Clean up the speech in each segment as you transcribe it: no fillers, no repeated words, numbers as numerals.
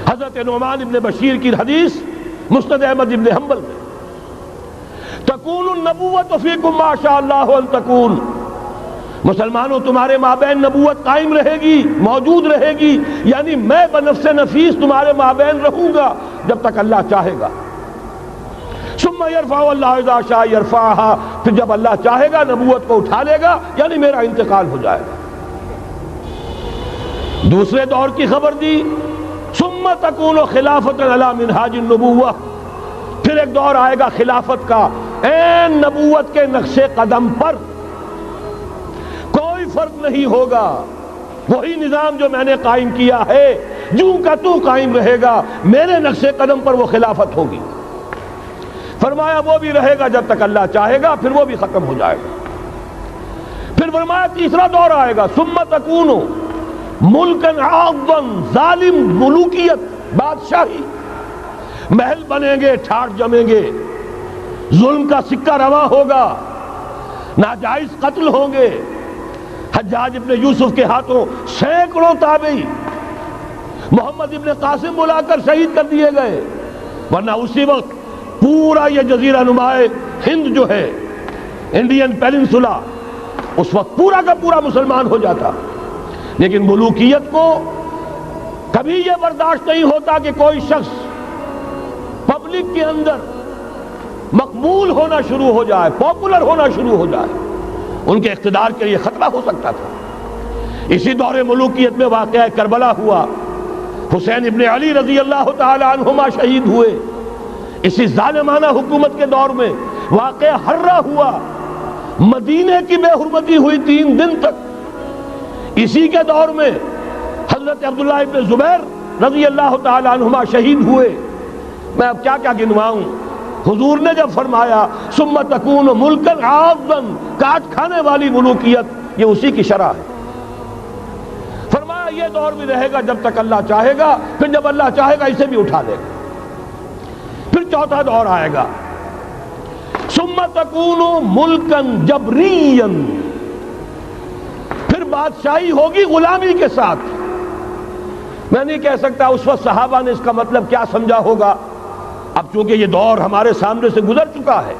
حضرت نعمان ابن بشیر کی حدیث مسند احمد ابن حنبل میں، تکون النبوۃ فیکم ما شاء اللہ ان تکون، مسلمانوں تمہارے مابین نبوت قائم رہے گی، موجود رہے گی، یعنی میں بنفس نفیس تمہارے مابین رہوں گا جب تک اللہ چاہے گا۔ ثم یرفع اللہ اذا شاء یرفعها، پھر جب اللہ چاہے گا نبوت کو اٹھا لے گا، یعنی میرا انتقال ہو جائے گا۔ دوسرے دور کی خبر دی، ثم تکون خلافۃ علی منہاج النبوہ، پھر ایک دور آئے گا خلافت کا عین نبوت کے نقش قدم پر، کوئی فرق نہیں ہوگا، وہی نظام جو میں نے قائم کیا ہے جوں کا تو قائم رہے گا، میرے نقش قدم پر وہ خلافت ہوگی۔ فرمایا وہ بھی رہے گا جب تک اللہ چاہے گا، پھر وہ بھی ختم ہو جائے گا۔ پھر فرمایا تیسرا دور آئے گا، ثم تکون ملکن عاضا، ظالم ملوکیت، بادشاہی، محل بنیں گے، ٹھاٹ جمیں گے، ظلم کا سکہ رواں ہوگا، ناجائز قتل ہوں گے۔ حجاج ابن یوسف کے ہاتھوں سینکڑوں تابعی محمد ابن قاسم بلا کر شہید کر دیے گئے، ورنہ اسی وقت پورا یہ جزیرہ نما ہند جو ہے، انڈین پیننسولا، اس وقت پورا کا پورا مسلمان ہو جاتا۔ لیکن ملوکیت کو کبھی یہ برداشت نہیں ہوتا کہ کوئی شخص پبلک کے اندر مقبول ہونا شروع ہو جائے، پاپولر ہونا شروع ہو جائے، ان کے اقتدار کے لیے خطرہ ہو سکتا تھا۔ اسی دور ملوکیت میں واقعہ کربلا ہوا، حسین ابن علی رضی اللہ تعالی عنہما شہید ہوئے۔ اسی ظالمانہ حکومت کے دور میں واقعہ ہررا ہوا، مدینے کی بے حرمتی ہوئی 3 دن تک۔ اسی کے دور میں حضرت عبداللہ ابن زبیر رضی اللہ تعالی عنہما شہید ہوئے۔ میں اب کیا کیا گنواؤں؟ حضور نے جب فرمایا ثم تکون ملکن عاضا، کاٹ کھانے والی ملوکیت، یہ اسی کی شرح ہے۔ فرمایا یہ دور بھی رہے گا جب تک اللہ چاہے گا، پھر جب اللہ چاہے گا اسے بھی اٹھا دے گا۔ پھر چوتھا دور آئے گا، ثم تکون ملکن جبریا، پھر بادشاہی ہوگی غلامی کے ساتھ۔ میں نہیں کہہ سکتا اس وقت صحابہ نے اس کا مطلب کیا سمجھا ہوگا، اب چونکہ یہ دور ہمارے سامنے سے گزر چکا ہے،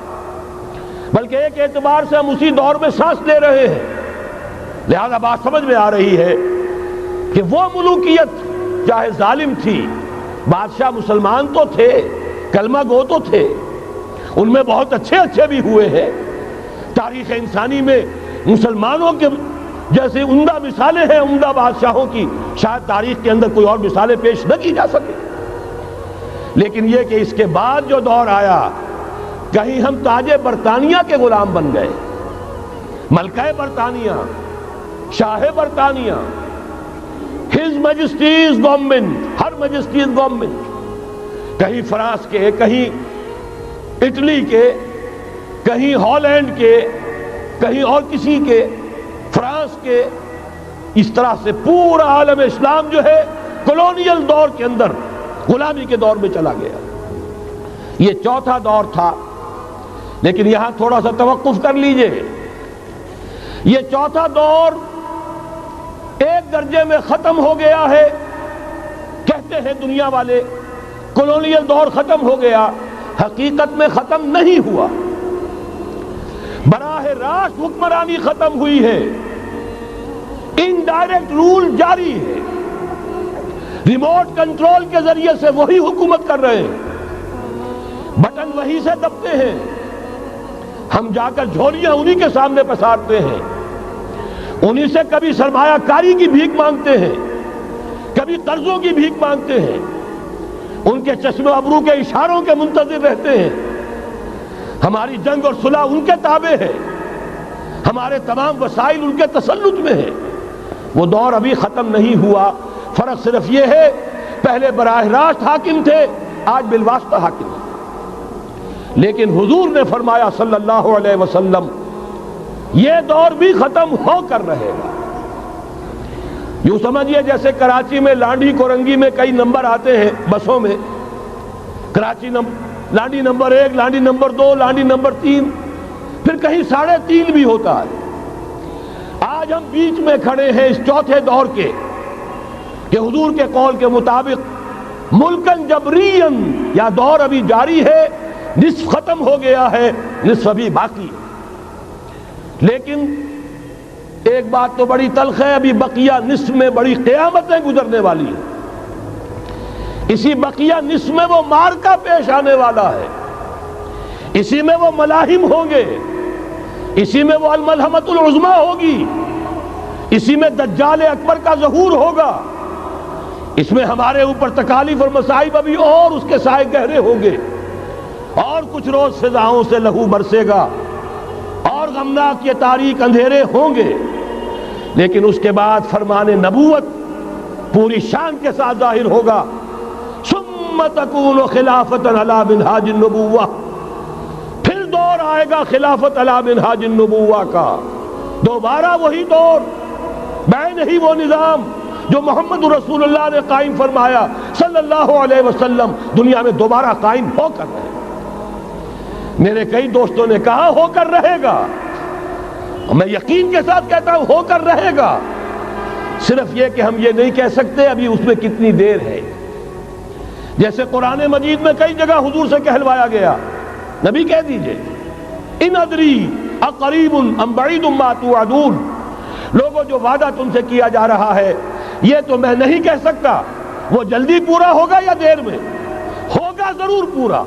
بلکہ ایک اعتبار سے ہم اسی دور میں سانس لے رہے ہیں، لہذا بات سمجھ میں آ رہی ہے کہ وہ ملوکیت چاہے ظالم تھی، بادشاہ مسلمان تو تھے، کلمہ گو تو تھے، ان میں بہت اچھے اچھے بھی ہوئے ہیں۔ تاریخ انسانی میں مسلمانوں کے جیسے عمدہ مثالیں ہیں عمدہ بادشاہوں کی، شاید تاریخ کے اندر کوئی اور مثالیں پیش نہ کی جا سکے۔ لیکن یہ کہ اس کے بعد جو دور آیا، کہیں ہم تاج برطانیہ کے غلام بن گئے، ملکہ برطانیہ، شاہ برطانیہ، ہز میجسٹیز گورنمنٹ، ہر میجسٹیز گورنمنٹ، کہیں فرانس کے، کہیں اٹلی کے، کہیں ہالینڈ کے، کہیں اور کسی کے، فرانس کے، اس طرح سے پورا عالم اسلام جو ہے کولونیل دور کے اندر غلامی کے دور میں چلا گیا۔ یہ چوتھا دور تھا، لیکن یہاں تھوڑا سا توقف کر لیجئے۔ یہ چوتھا دور ایک درجے میں ختم ہو گیا ہے، کہتے ہیں دنیا والے کولونیل دور ختم ہو گیا، حقیقت میں ختم نہیں ہوا، براہ راست حکمرانی ختم ہوئی ہے، انڈائریکٹ رول جاری ہے، ریموٹ کنٹرول کے ذریعے سے وہی حکومت کر رہے ہیں، بٹن وہی سے دبتے ہیں، ہم جا کر جھولیاں انہی کے سامنے پسارتے ہیں، انہی سے کبھی سرمایہ کاری کی بھیک مانگتے ہیں، کبھی قرضوں کی بھیک مانگتے ہیں، ان کے چشم ابرو کے اشاروں کے منتظر رہتے ہیں۔ ہماری جنگ اور صلح ان کے تابع ہے، ہمارے تمام وسائل ان کے تسلط میں ہے۔ وہ دور ابھی ختم نہیں ہوا، فرق صرف یہ ہے پہلے براہ راست حاکم تھے، آج بالواسطہ حاکم ہیں۔ لیکن حضور نے فرمایا صلی اللہ علیہ وسلم یہ دور بھی ختم ہو کر رہے گا۔ یوں سمجھیے جیسے کراچی میں لانڈھی کورنگی میں کئی نمبر آتے ہیں بسوں میں، Karachi Landhi number 1، Landhi number 2، Landhi number 3، پھر کہیں 3.5 بھی ہوتا ہے۔ آج ہم بیچ میں کھڑے ہیں اس چوتھے دور کے، کہ حضور کے قول کے مطابق ملکن جبرین، یا دور ابھی جاری ہے، نصف ختم ہو گیا ہے، نصف ابھی باقی ہے۔ لیکن ایک بات تو بڑی تلخ ہے، ابھی بقیہ نصف میں بڑی قیامتیں گزرنے والی ہیں۔ اسی بقیہ نصف میں وہ معرکہ پیش آنے والا ہے، اسی میں وہ ملاحم ہوں گے، اسی میں وہ الملحمۃ العظمیٰ ہوگی، اسی میں دجال اکبر کا ظہور ہوگا، اس میں ہمارے اوپر تکالیف اور مصائب ابھی اور اس کے سائے گہرے ہوں گے، اور کچھ روز فضاؤں سے لہو برسے گا، اور غمناک یہ تاریک اندھیرے ہوں گے، لیکن اس کے بعد فرمان نبوت پوری شان کے ساتھ ظاہر ہوگا۔ ثم تکون خلافۃ علی منہاج النبوہ، پھر دور آئے گا خلافت علی منہاج النبوہ کا، دوبارہ وہی دور، بین ہی وہ نظام جو محمد رسول اللہ نے قائم فرمایا صلی اللہ علیہ وسلم، دنیا میں دوبارہ قائم ہو کر رہے گا۔ میرے کئی دوستوں نے کہا ہو کر رہے گا، میں یقین کے ساتھ کہتا ہوں ہو کر رہے گا، صرف یہ کہ ہم یہ نہیں کہہ سکتے ابھی اس میں کتنی دیر ہے۔ جیسے قرآن مجید میں کئی جگہ حضور سے کہلوایا گیا، نبی کہہ دیجئے ان ادری اقریب ام بعید ما توعدون، لوگوں جو وعدہ تم سے کیا جا رہا ہے یہ تو میں نہیں کہہ سکتا وہ جلدی پورا ہوگا یا دیر میں، ہوگا ضرور پورا۔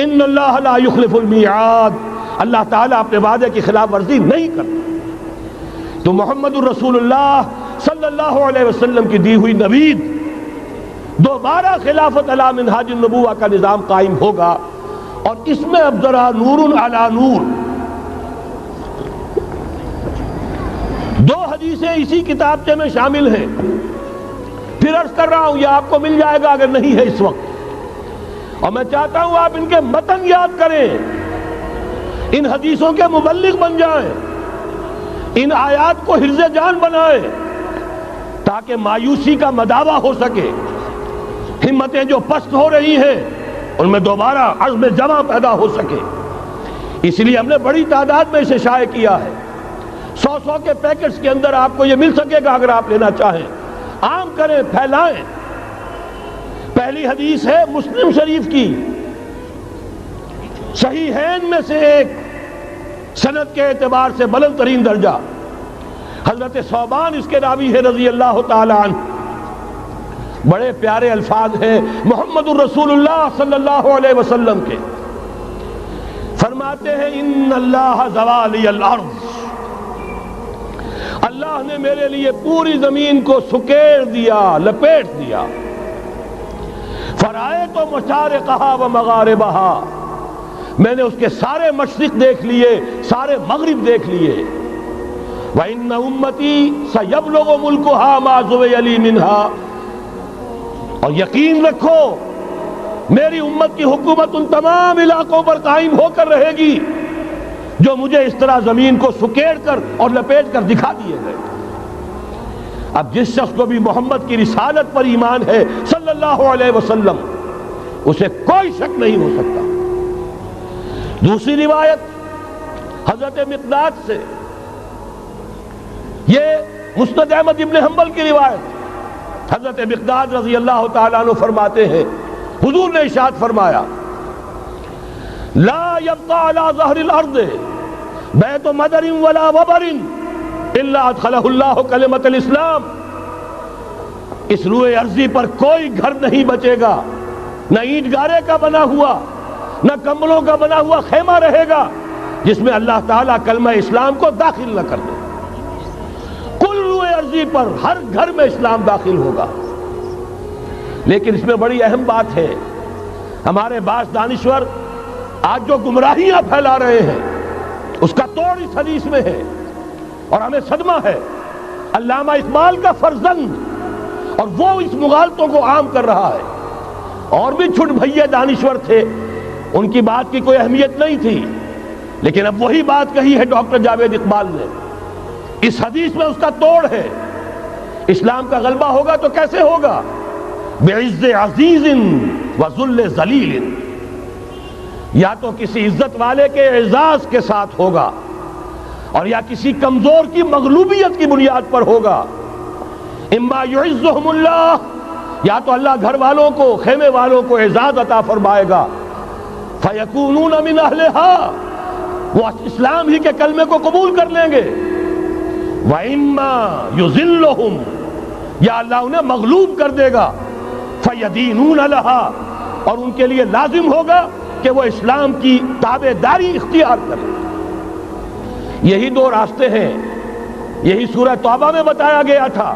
ان اللہ لا یخلف المیعاد، اللہ تعالیٰ اپنے وعدے کی خلاف ورزی نہیں کرتا۔ تو محمد الرسول اللہ صلی اللہ علیہ وسلم کی دی ہوئی نوید، دوبارہ خلافت علی منہاج النبوہ کا نظام قائم ہوگا، اور اس میں اب ذرا نور علی نور، دو حدیثیں اسی کتابچے میں شامل ہیں، پھر عرض کر رہا ہوں یہ آپ کو مل جائے گا اگر نہیں ہے اس وقت، اور میں چاہتا ہوں آپ ان کے متن یاد کریں، ان حدیثوں کے مبلغ بن جائیں، ان آیات کو حرز جان بنائیں، تاکہ مایوسی کا مداوع ہو سکے، ہمتیں جو پست ہو رہی ہیں ان میں دوبارہ عزم جمع پیدا ہو سکے۔ اس لیے ہم نے بڑی تعداد میں اسے شائع کیا ہے، 100 کے پیکٹس کے اندر آپ کو یہ مل سکے گا اگر آپ لینا چاہیں، عام کریں، پھیلائیں۔ پہلی حدیث ہے مسلم شریف کی، صحیحین میں سے ایک، سند کے اعتبار سے بلند ترین درجہ، حضرت ثوبان اس کے راوی ہے رضی اللہ تعالی عنہ، بڑے پیارے الفاظ ہیں محمد الرسول اللہ صلی اللہ علیہ وسلم کے، فرماتے ہیں ان اللہ زوالی الارض، اللہ نے میرے لیے پوری زمین کو سکیڑ دیا، لپیٹ دیا، فرائے تو مشارقہا و مغاربہا، میں نے اس کے سارے مشرق دیکھ لیے، سارے مغرب دیکھ لیے، وَإِنَّ أُمَّتِي سَيَبْلُغُ مُلْكُهَا مَا زُوِيَ لِي مِنْهَا، اور یقین رکھو میری امت کی حکومت ان تمام علاقوں پر قائم ہو کر رہے گی جو مجھے اس طرح زمین کو سکیڑ کر اور لپیٹ کر دکھا دیے گئے۔ اب جس شخص کو بھی محمد کی رسالت پر ایمان ہے صلی اللہ علیہ وسلم، اسے کوئی شک نہیں ہو سکتا۔ دوسری روایت حضرت مقداد سے، یہ مسند احمد ابن حنبل کی روایت، حضرت مقداد رضی اللہ تعالیٰ عنہ فرماتے ہیں حضور نے ارشاد فرمایا لا يبقى على ظهر الارض بیت مدر ولا وبر الا ادخلہ اللہ کلمۃ الاسلام، اس روئے ارضی پر کوئی گھر نہیں بچے گا، نہ اینٹ گارے کا بنا ہوا نہ کمبلوں کا بنا ہوا خیمہ رہے گا جس میں اللہ تعالیٰ کلمہ اسلام کو داخل نہ کر دے، روئے ارضی پر ہر گھر میں اسلام داخل ہوگا۔ لیکن اس میں بڑی اہم بات ہے، ہمارے بعض دانشور آج جو گمراہیاں پھیلا رہے ہیں اس کا توڑ اس حدیث میں ہے، اور ہمیں صدمہ ہے، علامہ اقبال کا فرزند، اور وہ اس مغالطوں کو عام کر رہا ہے، اور بھی چھٹ بھئیے دانشور تھے، ان کی بات کی کوئی اہمیت نہیں تھی، لیکن اب وہی بات کہی ہے ڈاکٹر جاوید اقبال نے، اس حدیث میں اس کا توڑ ہے، اسلام کا غلبہ ہوگا تو کیسے ہوگا؟ بعز عزیز و ذل ذلیل، یا تو کسی عزت والے کے اعزاز کے ساتھ ہوگا، اور یا کسی کمزور کی مغلوبیت کی بنیاد پر ہوگا۔ اما یعزہم اللہ یا تو اللہ گھر والوں کو، خیمے والوں کو اعزاز عطا فرمائے گا، فَيَكُونُونَ مِنْ أَهْلِهَا، وہ اسلام ہی کے کلمے کو قبول کر لیں گے، وَإِمَّا يُذِلُّهُمْ، یا اللہ انہیں مغلوب کر دے گا، فَيَدِينُونَ لَهَا، اور ان کے لیے لازم ہوگا کہ وہ اسلام کی تابعداری اختیار کریں۔ یہی دو راستے ہیں، یہی سورہ توبہ میں بتایا گیا تھا،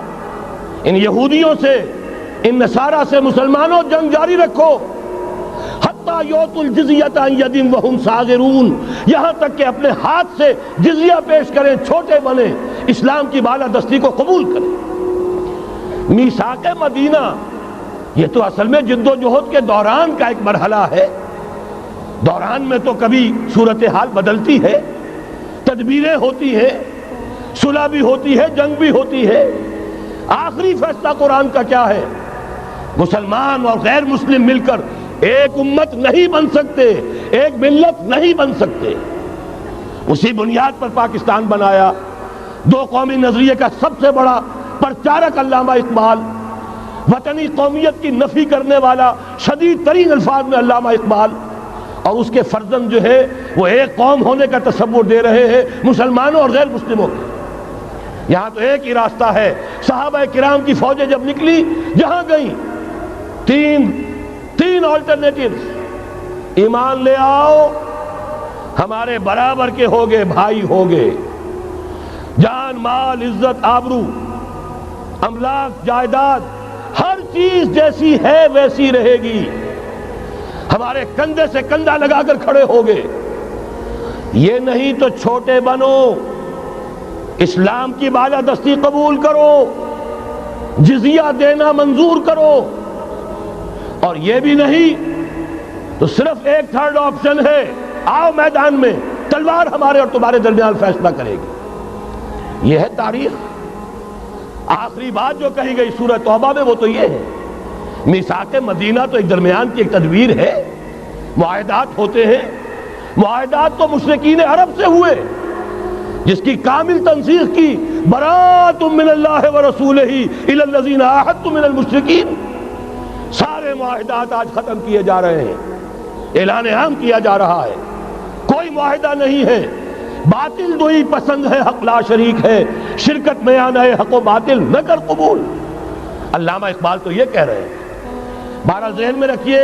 ان یہودیوں سے، ان نصارہ سے مسلمانوں جنگ جاری رکھو، حتیٰ یؤتوا الجزیۃ عن ید وہم صاغرون، یہاں تک کہ اپنے ہاتھ سے جزیہ پیش کریں، چھوٹے بنیں، اسلام کی بالادستی کو قبول کریں۔ میثاق مدینہ یہ تو اصل میں جد و جہد کے دوران کا ایک مرحلہ ہے، دوران میں تو کبھی صورتحال بدلتی ہے، تدبیریں ہوتی ہیں، صلح بھی ہوتی ہے، جنگ بھی ہوتی ہے، آخری فیصلہ قرآن کا کیا ہے؟ مسلمان اور غیر مسلم مل کر ایک امت نہیں بن سکتے، ایک ملت نہیں بن سکتے۔ اسی بنیاد پر پاکستان بنایا، دو قومی نظریے کا سب سے بڑا پرچارک علامہ اقبال، وطنی قومیت کی نفی کرنے والا شدید ترین الفاظ میں علامہ اقبال، اور اس کے فرزند جو ہے وہ ایک قوم ہونے کا تصور دے رہے ہیں مسلمانوں اور غیر مسلموں کو۔ یہاں تو ایک ہی راستہ ہے، صحابہ کرام کی فوجیں جب نکلی جہاں گئیں، تین آلٹرنیٹیوز، ایمان لے آؤ، ہمارے برابر کے ہوگے، بھائی ہوگے، جان مال عزت آبرو املاک جائیداد ہر چیز جیسی ہے ویسی رہے گی، ہمارے کندھے سے کندھا لگا کر کھڑے ہوگے، یہ نہیں تو چھوٹے بنو، اسلام کی بالادستی قبول کرو، جزیہ دینا منظور کرو، اور یہ بھی نہیں تو صرف ایک تھرڈ آپشن ہے، آؤ میدان میں، تلوار ہمارے اور تمہارے درمیان فیصلہ کرے گی۔ یہ ہے تاریخ۔ آخری بات جو کہی گئی سورہ توبہ میں وہ تو یہ ہے، میثاق مدینہ تو ایک درمیان کی ایک تدبیر ہے، معاہدات ہوتے ہیں، معاہدات تو مشرکین عرب سے ہوئے، جس کی کامل تنسیخ کی، براۃ من اللہ ورسولہ الی الذین عاہدتم من المشرکین، سارے معاہدات آج ختم کیے جا رہے ہیں، اعلان عام کیا جا رہا ہے، کوئی معاہدہ نہیں ہے، باطل دوئی پسند ہے، حق لا شریک ہے، شرکت میں آنا ہے، حق و باطل نہ کر قبول۔ علامہ اقبال تو یہ کہہ رہے ہیں، بارہ ذہن میں رکھیے،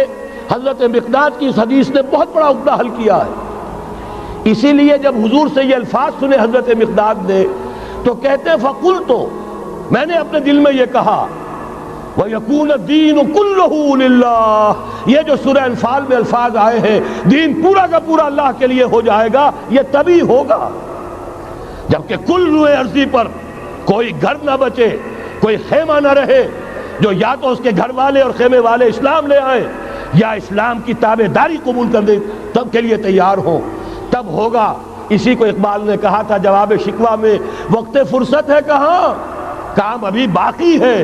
حضرت مقداد کی اس حدیث نے بہت بڑا عقدہ حل کیا ہے، اسی لیے جب حضور سے یہ الفاظ سنے حضرت مقداد نے تو کہتے ہیں فَقُلْتُ، میں نے اپنے دل میں یہ کہا، وَيَكُونَ الدِّينُ كُلُّهُ لِلَّهِ، یہ جو سورہ انفال میں الفاظ آئے ہیں، دین پورا کا پورا اللہ کے لیے ہو جائے گا، یہ تبھی ہوگا جبکہ کل روئے ارضی پر کوئی گھر نہ بچے، کوئی خیمہ نہ رہے جو یا تو اس کے گھر والے اور خیمے والے اسلام لے آئیں یا اسلام کی تابعداری قبول کر دیں، تب کے لیے تیار ہوں، تب ہوگا۔ اسی کو اقبال نے کہا تھا جواب شکوہ میں، وقت فرصت ہے کہاں، کام ابھی باقی ہے،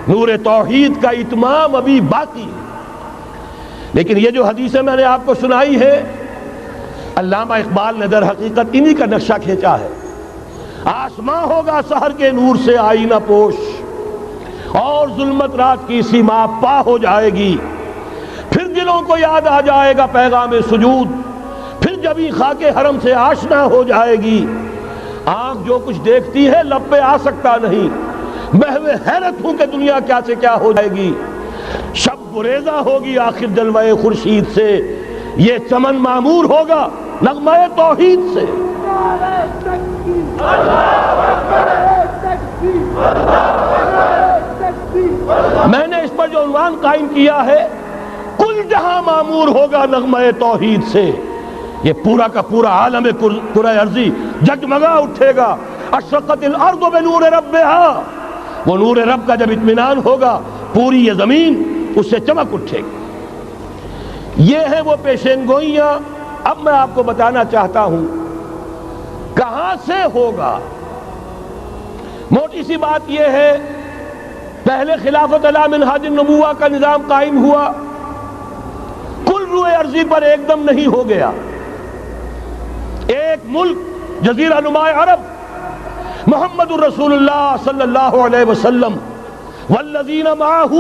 نور توحید کا اتمام ابھی باقی ہے۔ لیکن یہ جو حدیثیں میں نے آپ کو سنائی ہے، علامہ اقبال نے در حقیقت انہی کا نقشہ کھینچا ہے۔ آسماں ہوگا سحر کے نور سے آئینہ پوش، اور ظلمت رات کی سیما پا ہو جائے گی، پھر دلوں کو یاد آ جائے گا پیغام سجود، پھر جبیں خاک حرم سے آشنا ہو جائے گی، آنکھ جو کچھ دیکھتی ہے لب پہ آ سکتا نہیں، محو حیرت ہوں کہ دنیا کیا سے کیا ہو جائے گی، شب گریزہ ہوگی آخر جلوہ خورشید سے، یہ چمن معمور ہوگا نغمہ توحید سے۔ میں نے اس پر جو عنوان قائم کیا ہے، کل جہاں معمور ہوگا نغمہ توحید سے، یہ پورا کا پورا عالم کرۂ ارضی جگمگا اٹھے گا، اشرقت الارض بنور ربہا، وہ نور رب کا جب اطمینان ہوگا پوری یہ زمین اس سے چمک اٹھے گی۔ یہ ہے وہ پیشین گوئیاں۔ اب میں آپ کو بتانا چاہتا ہوں کہاں سے ہوگا۔ موٹی سی بات یہ ہے، پہلے خلافت علی منہاج النبوہ کا نظام قائم ہوا، کل روئے ارضی پر ایک دم نہیں ہو گیا، ایک ملک جزیرہ نما عرب محمد الرسول اللہ صلی اللہ علیہ وسلم والذین معہ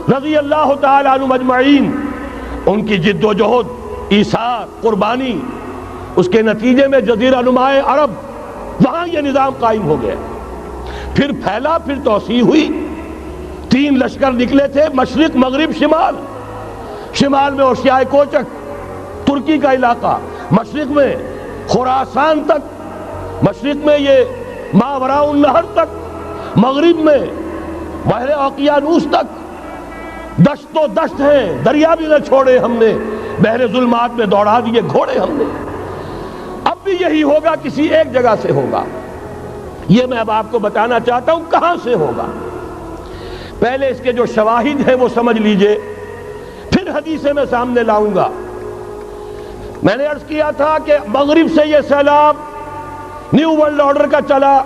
رضی اللہ تعالی عنہم اجمعین، ان کی جد و جہد، ایثار، قربانی، اس کے نتیجے میں جزیرہ نماء عرب وہاں یہ نظام قائم ہو گیا۔ پھر پھیلا، پھر توسیع ہوئی، 3 لشکر نکلے تھے، مشرق، مغرب، شمال۔ شمال میں اوشیائے کوچک ترکی کا علاقہ، مشرق میں خراسان تک، مشرق میں یہ ماوراء النہر تک، مغرب میں بحر اوقیانوس تک۔ دشت و دشت ہیں، دریا بھی نہ چھوڑے ہم نے، بحر ظلمات میں دوڑا دیے گھوڑے ہم نے۔ اب بھی یہی ہوگا، کسی ایک جگہ سے ہوگا۔ یہ میں اب آپ کو بتانا چاہتا ہوں کہاں سے ہوگا۔ پہلے اس کے جو شواہد ہیں وہ سمجھ لیجئے، پھر حدیثیں میں سامنے لاؤں گا۔ میں نے عرض کیا تھا کہ مغرب سے یہ سیلاب نیو ورلڈ آرڈر کا چلا،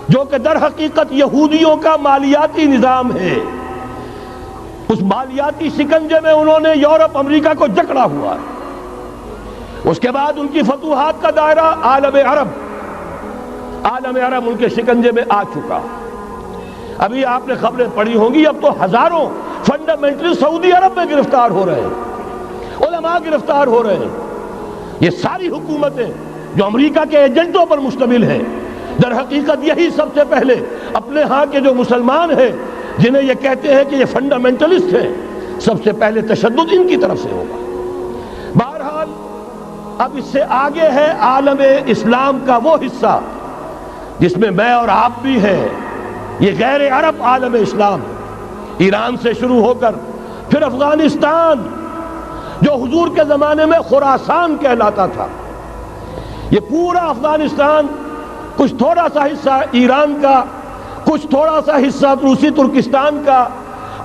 جو کہ در حقیقت یہودیوں کا مالیاتی نظام ہے۔ اس مالیاتی شکنجے میں انہوں نے یورپ، امریکہ کو جکڑا ہوا ہے۔ اس کے بعد ان کی فتوحات کا دائرہ عالم عرب ان کے شکنجے میں آ چکا۔ ابھی آپ نے خبریں پڑھی ہوں گی، اب تو ہزاروں فنڈامنٹلسٹ سعودی عرب میں گرفتار ہو رہے ہیں، علماء گرفتار ہو رہے ہیں۔ یہ ساری حکومتیں جو امریکہ کے ایجنٹوں پر مشتمل ہیں، در حقیقت یہی سب سے پہلے اپنے ہاں کے جو مسلمان ہیں، جنہیں یہ کہتے ہیں کہ یہ فنڈامنٹلسٹ ہیں، سب سے پہلے تشدد ان کی طرف سے ہوگا۔ بہرحال اب اس سے آگے ہے عالم اسلام کا وہ حصہ جس میں میں اور آپ بھی ہیں، یہ غیر عرب عالم اسلام، ایران سے شروع ہو کر پھر افغانستان، جو حضور کے زمانے میں خراسان کہلاتا تھا، یہ پورا افغانستان، کچھ تھوڑا سا حصہ ایران کا، کچھ تھوڑا سا حصہ روسی ترکستان کا،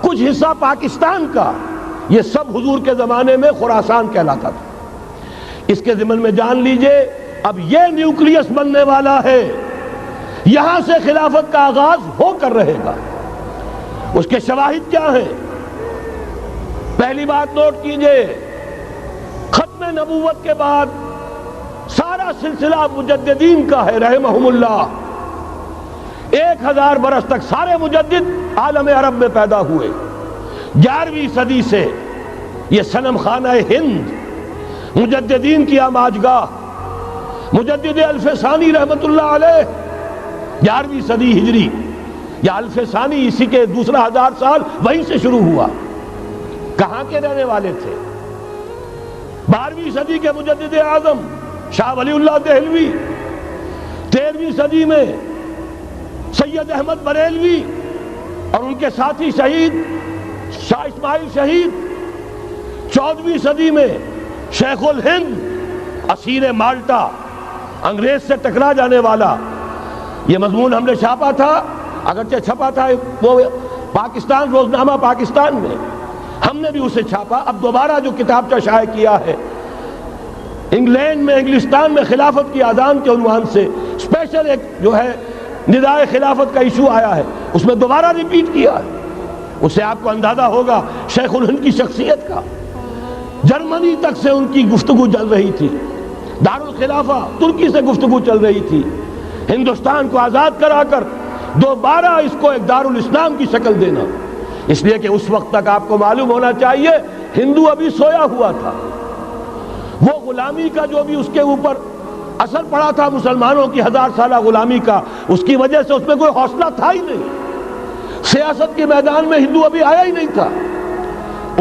کچھ حصہ پاکستان کا، یہ سب حضور کے زمانے میں خراسان کہلاتا تھا۔ اس کے ضمن میں جان لیجئے اب یہ نیوکلیس بننے والا ہے، یہاں سے خلافت کا آغاز ہو کر رہے گا۔ اس کے شواہد کیا ہیں؟ پہلی بات نوٹ کیجئے، ختم نبوت کے بعد سارا سلسلہ مجددین کا ہے رحمہم اللہ۔ 1000 برس تک سارے مجدد عالم عرب میں پیدا ہوئے۔ 11ویں صدی سے یہ صنم خانہ ہند، مجددین کی آماجگاہ، مجدد الف ثانی رحمت اللہ علیہ، 11ویں صدی ہجری یا الف ثانی، اسی کے دوسرا 1000 سال وہیں سے شروع ہوا۔ کہاں کے رہنے والے تھے؟ 12ویں صدی کے مجدد اعظم شاہ ولی اللہ دہلوی، 13ویں صدی میں سید احمد بریلوی اور ان کے ساتھی شہید شاہ اسماعیل شہید، 14ویں صدی میں شیخ الہند، اسیر مالٹا، انگریز سے ٹکرا جانے والا۔ یہ مضمون ہم نے چھاپا تھا، اگرچہ چھپا تھا وہ پاکستان، روزنامہ پاکستان میں، ہم نے بھی اسے چھاپا۔ اب دوبارہ جو کتابچہ شائع کیا ہے انگلینڈ میں، انگلستان میں خلافت کی اذان کے عنوان سے اسپیشل ایک جو ہے ندائے خلافت کا ایشو آیا ہے، اس میں دوبارہ ریپیٹ کیا ہے۔ اس سے آپ کو اندازہ ہوگا شیخ الہند کی شخصیت کا۔ جرمنی تک سے ان کی گفتگو چل رہی تھی، دارالخلافہ ترکی سے گفتگو چل رہی تھی، ہندوستان کو آزاد کرا کر دوبارہ اس کو ایک دارالاسلام کی شکل دینا۔ اس لیے کہ اس وقت تک آپ کو معلوم ہونا چاہیے ہندو ابھی سویا ہوا تھا۔ وہ غلامی کا جو بھی اس کے اوپر اثر پڑا تھا مسلمانوں کی 1000 سالہ غلامی کا، اس کی وجہ سے اس میں کوئی حوصلہ تھا ہی نہیں، سیاست کے میدان میں ہندو ابھی آیا ہی نہیں تھا۔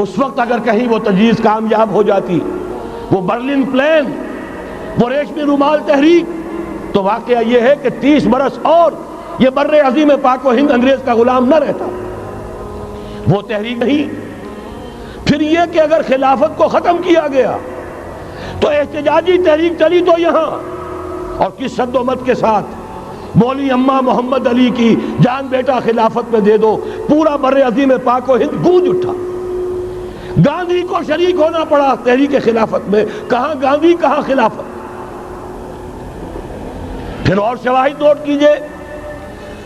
اس وقت اگر کہیں وہ تجویز کامیاب ہو جاتی، وہ برلن پلان، وہ ریشمی رومال تحریک، تو واقعہ یہ ہے کہ 30 برس اور یہ بر عظیم پاک و ہند انگریز کا غلام نہ رہتا۔ وہ تحریک نہیں۔ پھر یہ کہ اگر خلافت کو ختم کیا گیا تو احتجاجی تحریک چلی تو یہاں، اور کس شد و مت کے ساتھ، بولی اماں محمد علی کی جان بیٹا خلافت میں دے دو، پورا بر عظیم پاک و ہند گونج اٹھا۔ گاندھی کو شریک ہونا پڑا تحریک خلافت میں، کہاں گاندھی کہاں خلافت۔ پھر اور شواہد نوٹ کیجئے،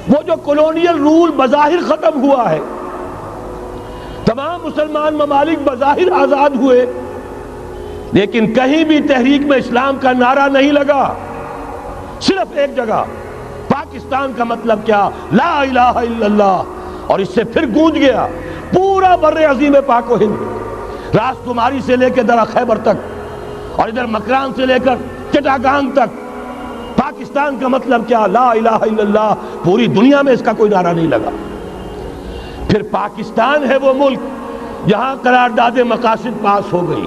وہ جو کولونیل رول بظاہر ختم ہوا ہے، تمام مسلمان ممالک بظاہر آزاد ہوئے، لیکن کہیں بھی تحریک میں اسلام کا نعرہ نہیں لگا۔ صرف ایک جگہ، پاکستان کا مطلب کیا؟ لا الہ الا اللہ، اور اس سے پھر گونج گیا پورا بر عظیم پاک و ہند، راس کماری سے لے کے درہ خیبر تک اور ادھر مکران سے لے کر چٹاگانگ تک، پاکستان کا مطلب کیا؟ لا الہ الا اللہ۔ پوری دنیا میں اس کا کوئی نعرہ نہیں لگا۔ پھر پاکستان ہے وہ ملک جہاں قرارداد مقاصد پاس ہو گئی،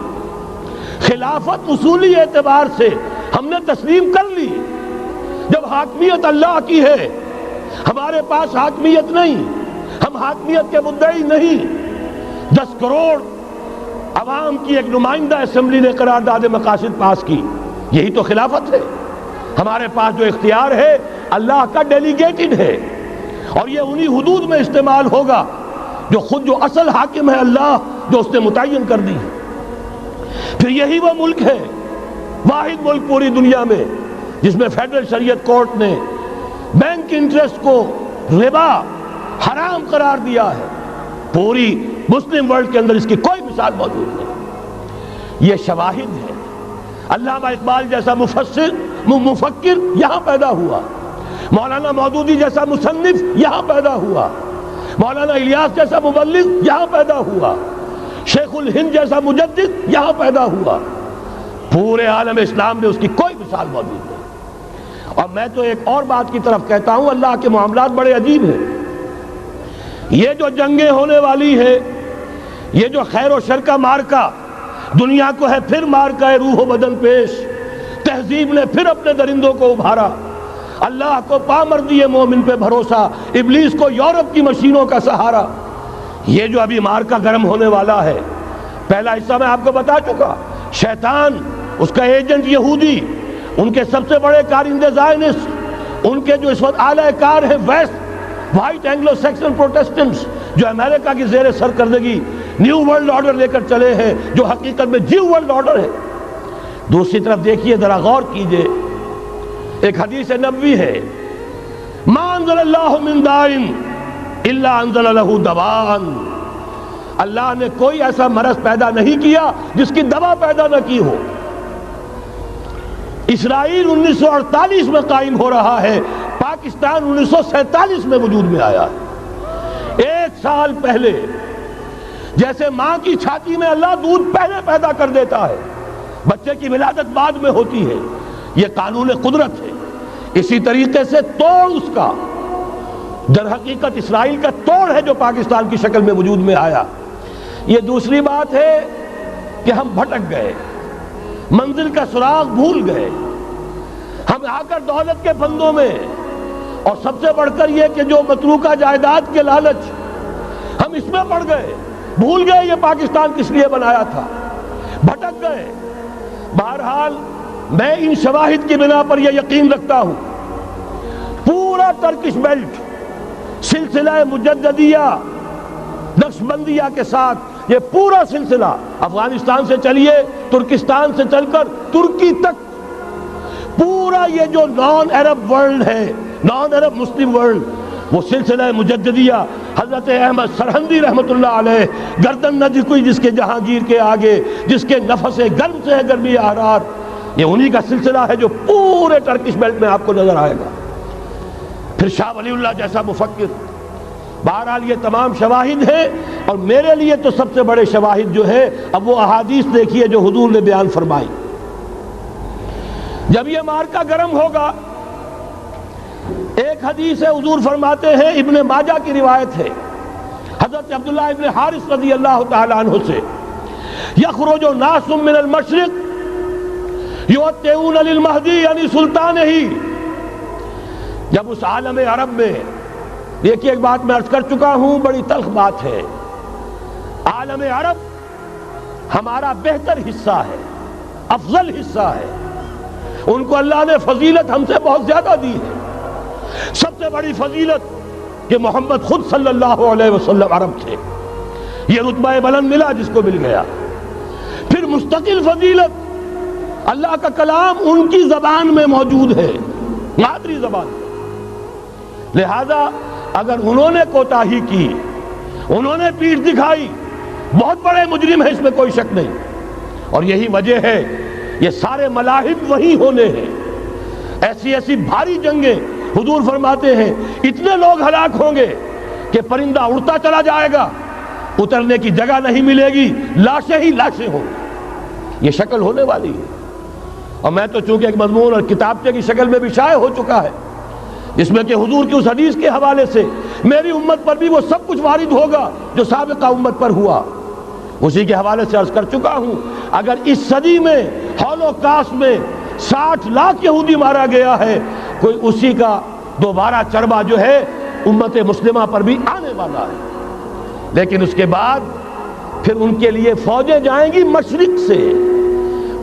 خلافت اصولی اعتبار سے ہم نے تسلیم کر لی۔ جب حاکمیت اللہ کی ہے، ہمارے پاس حاکمیت نہیں، ہم حاکمیت کے مدعی نہیں۔ 10 کروڑ عوام کی ایک نمائندہ اسمبلی نے قرارداد مقاصد پاس کی، یہی تو خلافت ہے۔ ہمارے پاس جو اختیار ہے اللہ کا ڈیلیگیٹڈ ہے، اور یہ انہی حدود میں استعمال ہوگا جو اصل حاکم ہے اللہ، جو اس نے متعین کر دی ہے۔ پھر یہی وہ ملک ہے، واحد ملک پوری دنیا میں جس میں فیڈرل شریعت کورٹ نے بینک انٹرسٹ کو ربا حرام قرار دیا ہے۔ پوری مسلم ورلڈ کے اندر اس کی کوئی مثال موجود نہیں۔ یہ شواہد ہے۔ علامہ اقبال جیسا مفکر یہاں پیدا ہوا، مولانا مودودی جیسا مصنف یہاں پیدا ہوا، مولانا الیاس جیسا مبلغ یہاں پیدا ہوا، شیخ الہند جیسا مجدد یہاں پیدا ہوا۔ پورے عالم اسلام میں اس کی کوئی مثال موجود نہیں۔ اور میں تو ایک اور بات کی طرف کہتا ہوں، اللہ کے معاملات بڑے عجیب ہیں۔ یہ جو جنگیں ہونے والی ہے، یہ جو خیر و شر کا مارکا دنیا کو ہے، پھر مارکا ہے روح و بدن پیش، تہذیب نے پھر اپنے درندوں کو ابھارا، اللہ کو پامردی مومن پہ بھروسہ، ابلیس کو یورپ کی مشینوں کا سہارا۔ یہ جو ابھی مارکا گرم ہونے والا ہے، پہلا حصہ میں آپ کو بتا چکا، شیطان، اس کا ایجنٹ یہودی، ان کے سب سے بڑے کارندے زائنسٹ، ان کے جو اس وقت اعلی کار ہیں ویسٹ، وائٹ اینگلو سیکسن پروٹیسٹنٹس، جو امریکہ کی زیر سرکردگی نیو ورلڈ آرڈر لے کر چلے ہیں، جو حقیقت میں جیو ورلڈ آرڈر ہے۔ دوسری طرف دیکھیے، ذرا غور کیجئے، ایک حدیث نبوی ہے، ما انزل اللہ من دائن الا انزل لہ دوان۔ اللہ نے کوئی ایسا مرض پیدا نہیں کیا جس کی دوا پیدا نہ کی ہو۔ اسرائیل 1948 میں قائم ہو رہا ہے، پاکستان 1947 میں وجود میں آیا ہے۔ 1 سال پہلے، جیسے ماں کی چھاتی میں اللہ دودھ پہلے پیدا کر دیتا ہے، بچے کی ولادت بعد میں ہوتی ہے، یہ قانون قدرت ہے۔ اسی طریقے سے توڑ اس کا در حقیقت اسرائیل کا توڑ ہے جو پاکستان کی شکل میں وجود میں آیا۔ یہ دوسری بات ہے کہ ہم بھٹک گئے، منزل کا سراغ بھول گئے، ہم آ کر دولت کے پھندوں میں، اور سب سے بڑھ کر یہ کہ جو متروکہ جائیداد کے لالچ، ہم اس میں پڑ گئے، بھول گئے یہ پاکستان کس لیے بنایا تھا، بھٹک گئے۔ بہرحال میں ان شواہد کی بنا پر یہ یقین رکھتا ہوں، پورا ترکش بیلٹ سلسلہ مجددیہ نقشبندیہ کے ساتھ، یہ پورا سلسلہ افغانستان سے چلیے، ترکستان سے چل کر ترکی تک، پورا یہ جو نان عرب ورلڈ ہے، نان عرب مسلم ورلڈ، وہ سلسلہ مجددیہ حضرت احمد سرہندی رحمت اللہ علیہ، گردن نہ جھکی جس کے جہانگیر کے آگے، جس کے نفس گرم سے ہے گرمی احرار، یہ انہی کا سلسلہ ہے جو پورے ٹرکش بیلٹ میں آپ کو نظر آئے گا۔ پھر شاہ ولی اللہ جیسا مفکر۔ بہرحال یہ تمام شواہد ہیں، اور میرے لیے تو سب سے بڑے شواہد جو ہے، اب وہ احادیث دیکھیے جو حضور نے بیان فرمائی۔ جب یہ مارکا گرم ہوگا، ایک حدیث ہے، حضور فرماتے ہیں، ابن ماجہ کی روایت ہے حضرت عبداللہ ابن حارث رضی اللہ تعالیٰ عنہ سے، یخرج ناس من المشرق یوتئون للمہدی یعنی سلطان ہی۔ جب اس عالم عرب میں، دیکھیے ایک بات میں عرض کر چکا ہوں، بڑی تلخ بات ہے، عالم عرب ہمارا بہتر حصہ ہے، افضل حصہ ہے، ان کو اللہ نے فضیلت ہم سے بہت زیادہ دی ہے۔ سب سے بڑی فضیلت کہ محمد خود صلی اللہ علیہ وسلم عرب تھے، یہ رتبہ بلند ملا جس کو مل گیا۔ پھر مستقل فضیلت، اللہ کا کلام ان کی زبان میں موجود ہے، مادری زبان۔ لہذا اگر انہوں نے کوتاہی کی، انہوں نے پیٹھ دکھائی، بہت بڑے مجرم ہیں، اس میں کوئی شک نہیں۔ اور یہی وجہ ہے یہ سارے ملاحم وہی ہونے ہیں، ایسی ایسی بھاری جنگیں، حضور فرماتے ہیں اتنے لوگ ہلاک ہوں گے کہ پرندہ اڑتا چلا جائے گا، اترنے کی جگہ نہیں ملے گی، لاشیں ہی لاشیں ہوں گی، یہ شکل ہونے والی ہے۔ اور میں تو چونکہ ایک مضمون اور کتابچے کی شکل میں بھی شائع ہو چکا ہے، جس میں کہ حضور کی اس حدیث کے حوالے سے میری امت پر بھی وہ سب کچھ وارد ہوگا جو سابقہ امت پر ہوا، اسی کے حوالے سے عرض کر چکا ہوں۔ اگر اس صدی میں ہولوکاسٹ میں 60 لاکھ یہودی مارا گیا ہے، کوئی اسی کا دوبارہ چربا جو ہے امت مسلمہ پر بھی آنے والا ہے۔ لیکن اس کے بعد پھر ان کے لیے فوجیں جائیں گی مشرق سے،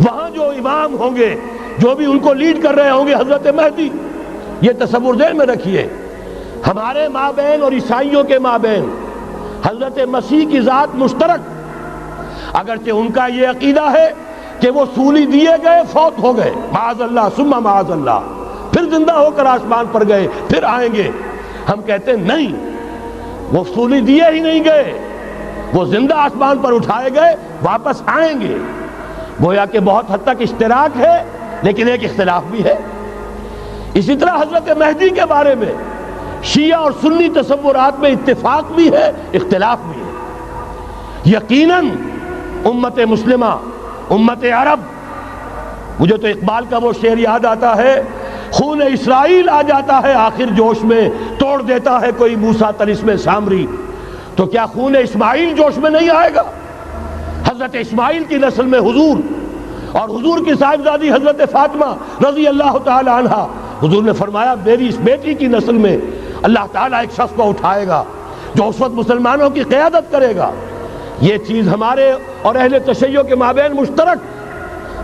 وہاں جو امام ہوں گے، جو بھی ان کو لیڈ کر رہے ہوں گے، حضرت مہدی، یہ تصور ذہن میں رکھیے۔ ہمارے مابین اور عیسائیوں کے مابین حضرت مسیح کی ذات مشترک، اگرچہ ان کا یہ عقیدہ ہے کہ وہ سولی دیے گئے، فوت ہو گئے، معاذ اللہ ثم معاذ اللہ، پھر زندہ ہو کر آسمان پر گئے، پھر آئیں گے۔ ہم کہتے ہیں نہیں، وہ سولی دیے ہی نہیں گئے، وہ زندہ آسمان پر اٹھائے گئے، واپس آئیں گے۔ گویا کہ بہت حد تک اشتراک ہے، لیکن ایک اختلاف بھی ہے۔ اسی طرح حضرت مہدی کے بارے میں شیعہ اور سنی تصورات میں اتفاق بھی ہے، اختلاف بھی ہے۔ یقیناً امت مسلمہ، امت عرب، مجھے تو اقبال کا وہ شعر یاد آتا ہے، خون اسرائیل آ جاتا ہے آخر جوش میں، توڑ دیتا ہے کوئی موسیٰ طلسم سامری، تو کیا خون اسماعیل جوش میں نہیں آئے گا؟ حضرت اسماعیل کی نسل میں حضور، اور حضور کی صاحبزادی حضرت فاطمہ رضی اللہ تعالی عنہ، حضور نے فرمایا میری اس بیٹی کی نسل میں اللہ تعالیٰ ایک شخص کو اٹھائے گا جو اس وقت مسلمانوں کی قیادت کرے گا۔ یہ چیز ہمارے اور اہل تشیع کے مابین مشترک،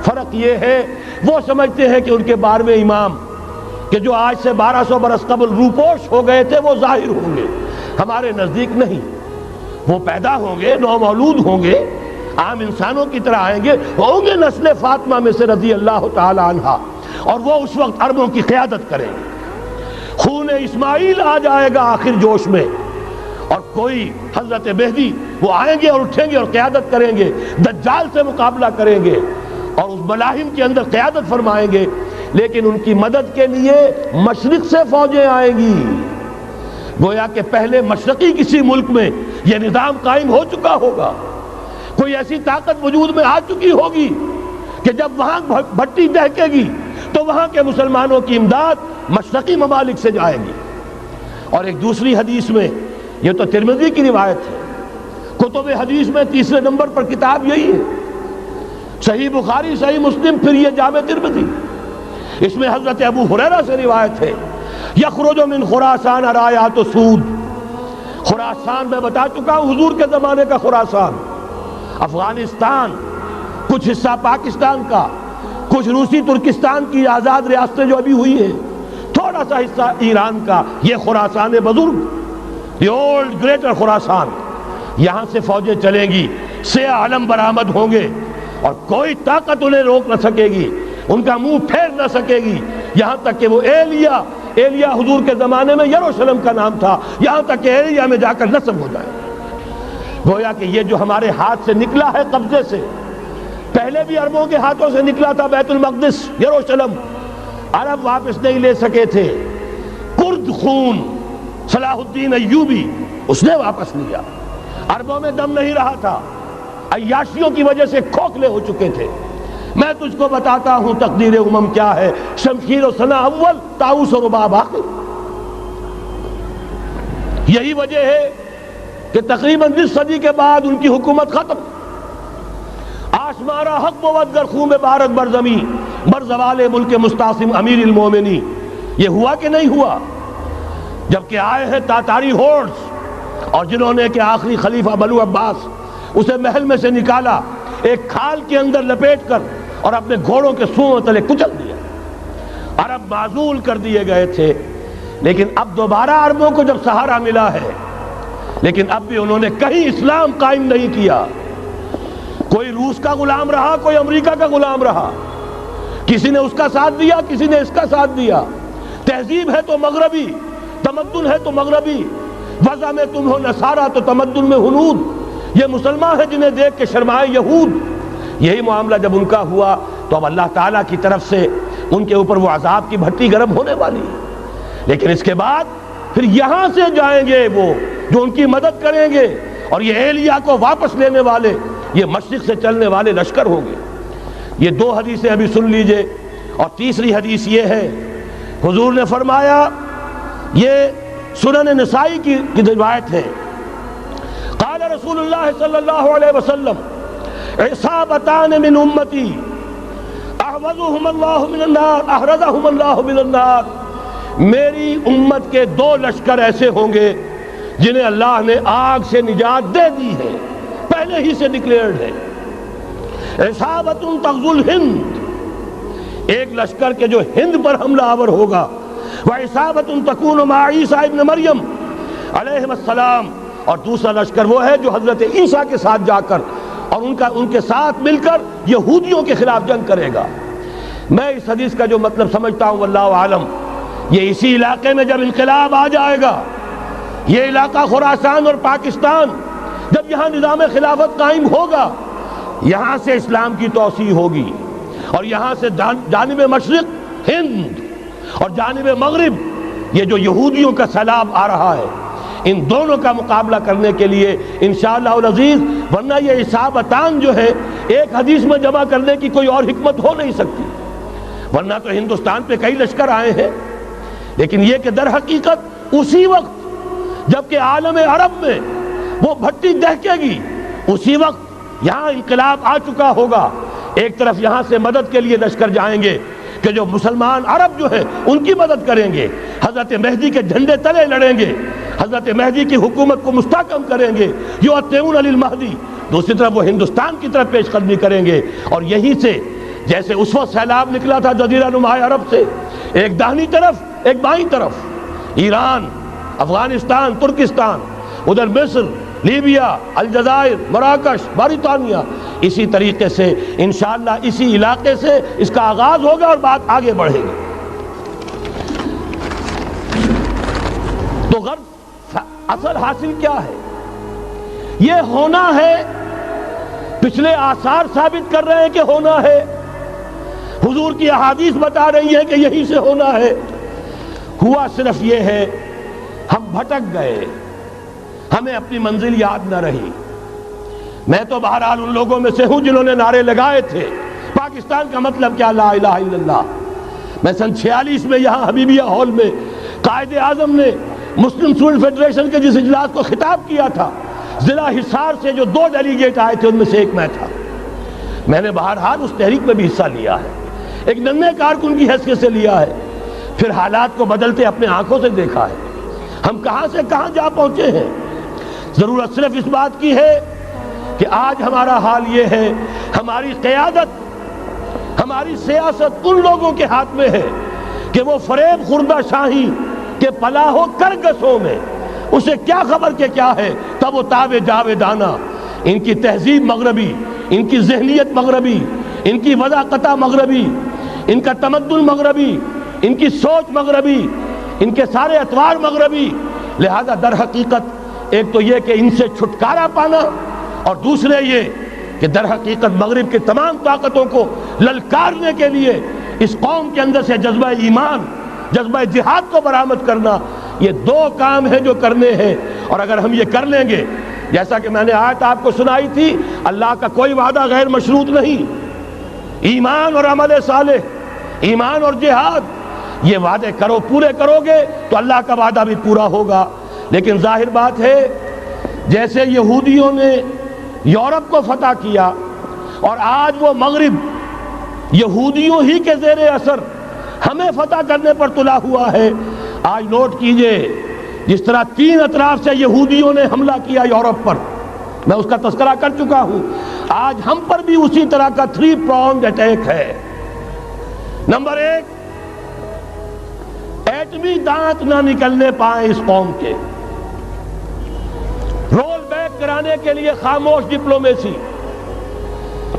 فرق یہ ہے وہ سمجھتے ہیں کہ ان کے 12ویں امام کہ جو آج سے 1200 برس قبل روپوش ہو گئے تھے وہ ظاہر ہوں گے، ہمارے نزدیک نہیں، وہ پیدا ہوں گے، نو مولود ہوں گے، عام انسانوں کی طرح آئیں گے، ہوں گے نسل فاطمہ میں سے رضی اللہ تعالی عنہا، اور وہ اس وقت عربوں کی قیادت کریں گے۔ خون اسماعیل آ جائے گا آخر جوش میں، اور کوئی حضرت مہدی وہ آئیں گے اور اٹھیں گے اور قیادت کریں گے، دجال سے مقابلہ کریں گے اور اس ملاحم کے اندر قیادت فرمائیں گے، لیکن ان کی مدد کے لیے مشرق سے فوجیں آئیں گی۔ گویا کہ پہلے مشرقی کسی ملک میں یہ نظام قائم ہو چکا ہوگا، کوئی ایسی طاقت وجود میں آ چکی ہوگی کہ جب وہاں بھٹی دہکے گی تو وہاں کے مسلمانوں کی امداد مشرقی ممالک سے جائے گی۔ اور ایک دوسری حدیث میں، یہ تو ترمذی کی روایت ہے، کتب حدیث میں تیسرے نمبر پر کتاب یہی ہے، صحیح بخاری، صحیح مسلم، پھر یہ جامع ترمذی، اس میں حضرت ابو ہریرہ سے روایت ہے، یخرج من خراسان رایات سود۔ خراسان میں بتا چکا ہوں حضور کے زمانے کا خراسان، افغانستان، کچھ حصہ پاکستان کا، کچھ روسی ترکستان کی آزاد ریاستیں جو ابھی ہوئی ہیں، تھوڑا سا حصہ ایران کا، یہ خراسان بزرگ، دی اولڈ گریٹر خراسان، یہاں سے فوجیں چلیں گی، سیاہ علم برآمد ہوں گے، اور کوئی طاقت انہیں روک نہ سکے گی، ان کا منہ پھیر نہ سکے گی، یہاں تک کہ وہ ایلیا حضور کے زمانے میں یروشلم کا نام تھا، یہاں تک کہ ایلیا میں جا کر نصب ہو جائے۔ گویا کہ یہ جو ہمارے ہاتھ سے نکلا ہے قبضے سے، پہلے بھی عربوں کے ہاتھوں سے نکلا تھا، بیت المقدس، یروشلم، عرب واپس نہیں لے سکے تھے، کرد خون صلاح الدین ایوبی اس نے واپس لیا، عربوں میں دم نہیں رہا تھا، عیاشیوں کی وجہ سے کھوکھلے ہو چکے تھے۔ میں تجھ کو بتاتا ہوں تقدیر امم کیا ہے، شمشیر و سنا اول، طاؤس و رباب آخر۔ یہی وجہ ہے کہ تقریباً 20 صدی کے بعد ان کی حکومت ختم، آشمارا حق بود گر خون بارد بر زمین بر زوال ملک مستعصم امیر المومنی۔ یہ ہوا کہ نہیں ہوا؟ جبکہ آئے ہیں تاتاری ہورڈز، اور جنہوں نے کہ آخری خلیفہ بنو عباس اسے محل میں سے نکالا، ایک کھال کے اندر لپیٹ کر اور اپنے گھوڑوں کے سوؤں تلے کچل دیا۔ عرب معزول کر دیے گئے تھے، لیکن اب دوبارہ عربوں کو جب سہارا ملا ہے، لیکن اب بھی انہوں نے کہیں اسلام قائم نہیں کیا۔ کوئی روس کا غلام رہا، کوئی امریکہ کا غلام رہا، کسی نے اس کا ساتھ دیا، کسی نے اس کا ساتھ دیا۔ تہذیب ہے تو مغربی، تمدن ہے تو مغربی، وضع میں تم ہو نصارہ تو تمدن میں ہنود، یہ مسلمان ہیں جنہیں دیکھ کے شرمائے یہود۔ یہی معاملہ جب ان کا ہوا تو اب اللہ تعالیٰ کی طرف سے ان کے اوپر وہ عذاب کی بھٹی گرم ہونے والی ہے۔ لیکن اس کے بعد پھر یہاں سے جائیں گے وہ جو ان کی مدد کریں گے اور یہ ایلیا کو واپس لینے والے، یہ مشرق سے چلنے والے لشکر ہوں گے۔ یہ دو حدیثیں ابھی سن لیجئے، اور تیسری حدیث یہ ہے، حضور نے فرمایا، یہ سنن نسائی کی روایت ہے، قال رسول اللہ صلی اللہ علیہ وسلم عصابتان من امتی احوزهم اللہ من النار احرزهم اللہ من النار، میری امت کے دو لشکر ایسے ہوں گے جنہیں اللہ نے آگ سے نجات دے دی ہے، پہلے ہی سے ڈکلیئرڈ ہے۔ عصابت تغزو الہند، ایک لشکر کے جو ہند پر حملہ آور ہوگا، وعصابت تکون مع عیسیٰ ابن مریم علیہ السلام، اور دوسرا لشکر وہ ہے جو حضرت عیسیٰ کے ساتھ جا کر اور ان کے ساتھ مل کر یہودیوں کے خلاف جنگ کرے گا۔ میں اس حدیث کا جو مطلب سمجھتا ہوں واللہ عالم، یہ اسی علاقے میں جب انقلاب آ جائے گا، یہ علاقہ خراسان اور پاکستان، جب یہاں نظام خلافت قائم ہوگا، یہاں سے اسلام کی توسیع ہوگی، اور یہاں سے جانب مشرق ہند اور جانب مغرب یہ جو یہودیوں کا سیلاب آ رہا ہے، ان دونوں کا مقابلہ کرنے کے لیے انشاءاللہ العزیز، ورنہ یہ عصابتان جو ہے ایک حدیث میں جمع کرنے کی کوئی اور حکمت ہو نہیں سکتی، ورنہ تو ہندوستان پہ کئی لشکر آئے ہیں، لیکن یہ کہ در حقیقت اسی وقت جبکہ عالم عرب میں وہ بھٹی دہکے گی، اسی وقت یہاں انقلاب آ چکا ہوگا، ایک طرف یہاں سے مدد کے لیے لشکر جائیں گے کہ جو مسلمان عرب جو ہیں ان کی مدد کریں گے، حضرت مہدی کے جھنڈے تلے لڑیں گے، حضرت مہدی کی حکومت کو مستحکم کریں گے، یؤتون للمہدی، دوسری طرف وہ ہندوستان کی طرف پیش قدمی کریں گے، اور یہیں سے جیسے اس وقت سیلاب نکلا تھا جزیرہ نما عرب سے، ایک داہنی طرف ایک بائیں طرف، ایران، افغانستان، ترکستان، ادھر مصر، لیبیا، الجزائر، مراکش، موریتانیہ، اسی طریقے سے انشاءاللہ اسی علاقے سے اس کا آغاز ہوگا اور بات آگے بڑھے گی۔ تو غرض اصل حاصل کیا ہے؟ یہ ہونا ہے، پچھلے آثار ثابت کر رہے ہیں کہ ہونا ہے، حضور کی احادیث بتا رہی ہے کہ یہی سے ہونا ہے، ہوا صرف یہ ہے ہم بھٹک گئے، ہمیں اپنی منزل یاد نہ رہی۔ میں تو بہرحال ان لوگوں میں سے ہوں جنہوں نے نعرے لگائے تھے پاکستان کا مطلب کیا، لا الہ الا اللہ۔ میں سن 46 میں یہاں حبیبیہ ہال میں قائد اعظم نے مسلم اسٹوڈنٹ فیڈریشن کے جس اجلاس کو خطاب کیا تھا، ضلع حصار سے جو 2 ڈیلیگیٹ آئے تھے ان میں سے ایک میں تھا۔ میں نے بہرحال اس تحریک میں بھی حصہ لیا ہے، ایک ننھے کارکن کی حیثیت سے لیا ہے، پھر حالات کو بدلتے اپنے آنکھوں سے دیکھا ہے، ہم کہاں سے کہاں جا پہنچے ہیں۔ ضرورت صرف اس بات کی ہے کہ آج ہمارا حال یہ ہے، ہماری قیادت، ہماری سیاست ان لوگوں کے ہاتھ میں ہے کہ وہ فریب خوردہ شاہی کے پلاح و کرگسوں میں، اسے کیا خبر کہ کیا ہے، تب وہ تاب جاویدانہ، ان کی تہذیب مغربی، ان کی ذہنیت مغربی، ان کی وضاقتہ مغربی، ان کا تمدن مغربی، ان کی سوچ مغربی، ان کے سارے اطوار مغربی، لہذا در حقیقت ایک تو یہ کہ ان سے چھٹکارا پانا، اور دوسرے یہ کہ در حقیقت مغرب کی تمام طاقتوں کو للکارنے کے لیے اس قوم کے اندر سے جذبہ ایمان، جذبہ جہاد کو برآمد کرنا، یہ 2 کام ہیں جو کرنے ہیں، اور اگر ہم یہ کر لیں گے، جیسا کہ میں نے آیت آپ کو سنائی تھی، اللہ کا کوئی وعدہ غیر مشروط نہیں، ایمان اور عمل صالح، ایمان اور جہاد، یہ وعدے کرو، پورے کرو گے تو اللہ کا وعدہ بھی پورا ہوگا۔ لیکن ظاہر بات ہے جیسے یہودیوں نے یورپ کو فتح کیا، اور آج وہ مغرب یہودیوں ہی کے زیر اثر ہمیں فتح کرنے پر تلا ہوا ہے۔ آج نوٹ کیجئے، جس طرح 3 اطراف سے یہودیوں نے حملہ کیا یورپ پر، میں اس کا تذکرہ کر چکا ہوں، آج ہم پر بھی اسی طرح کا 3 pronged اٹیک ہے۔ نمبر 1، ایٹمی دانت نہ نکلنے پائیں اس قوم کے، رول بیک کرانے کے لیے خاموش ڈپلومیسی،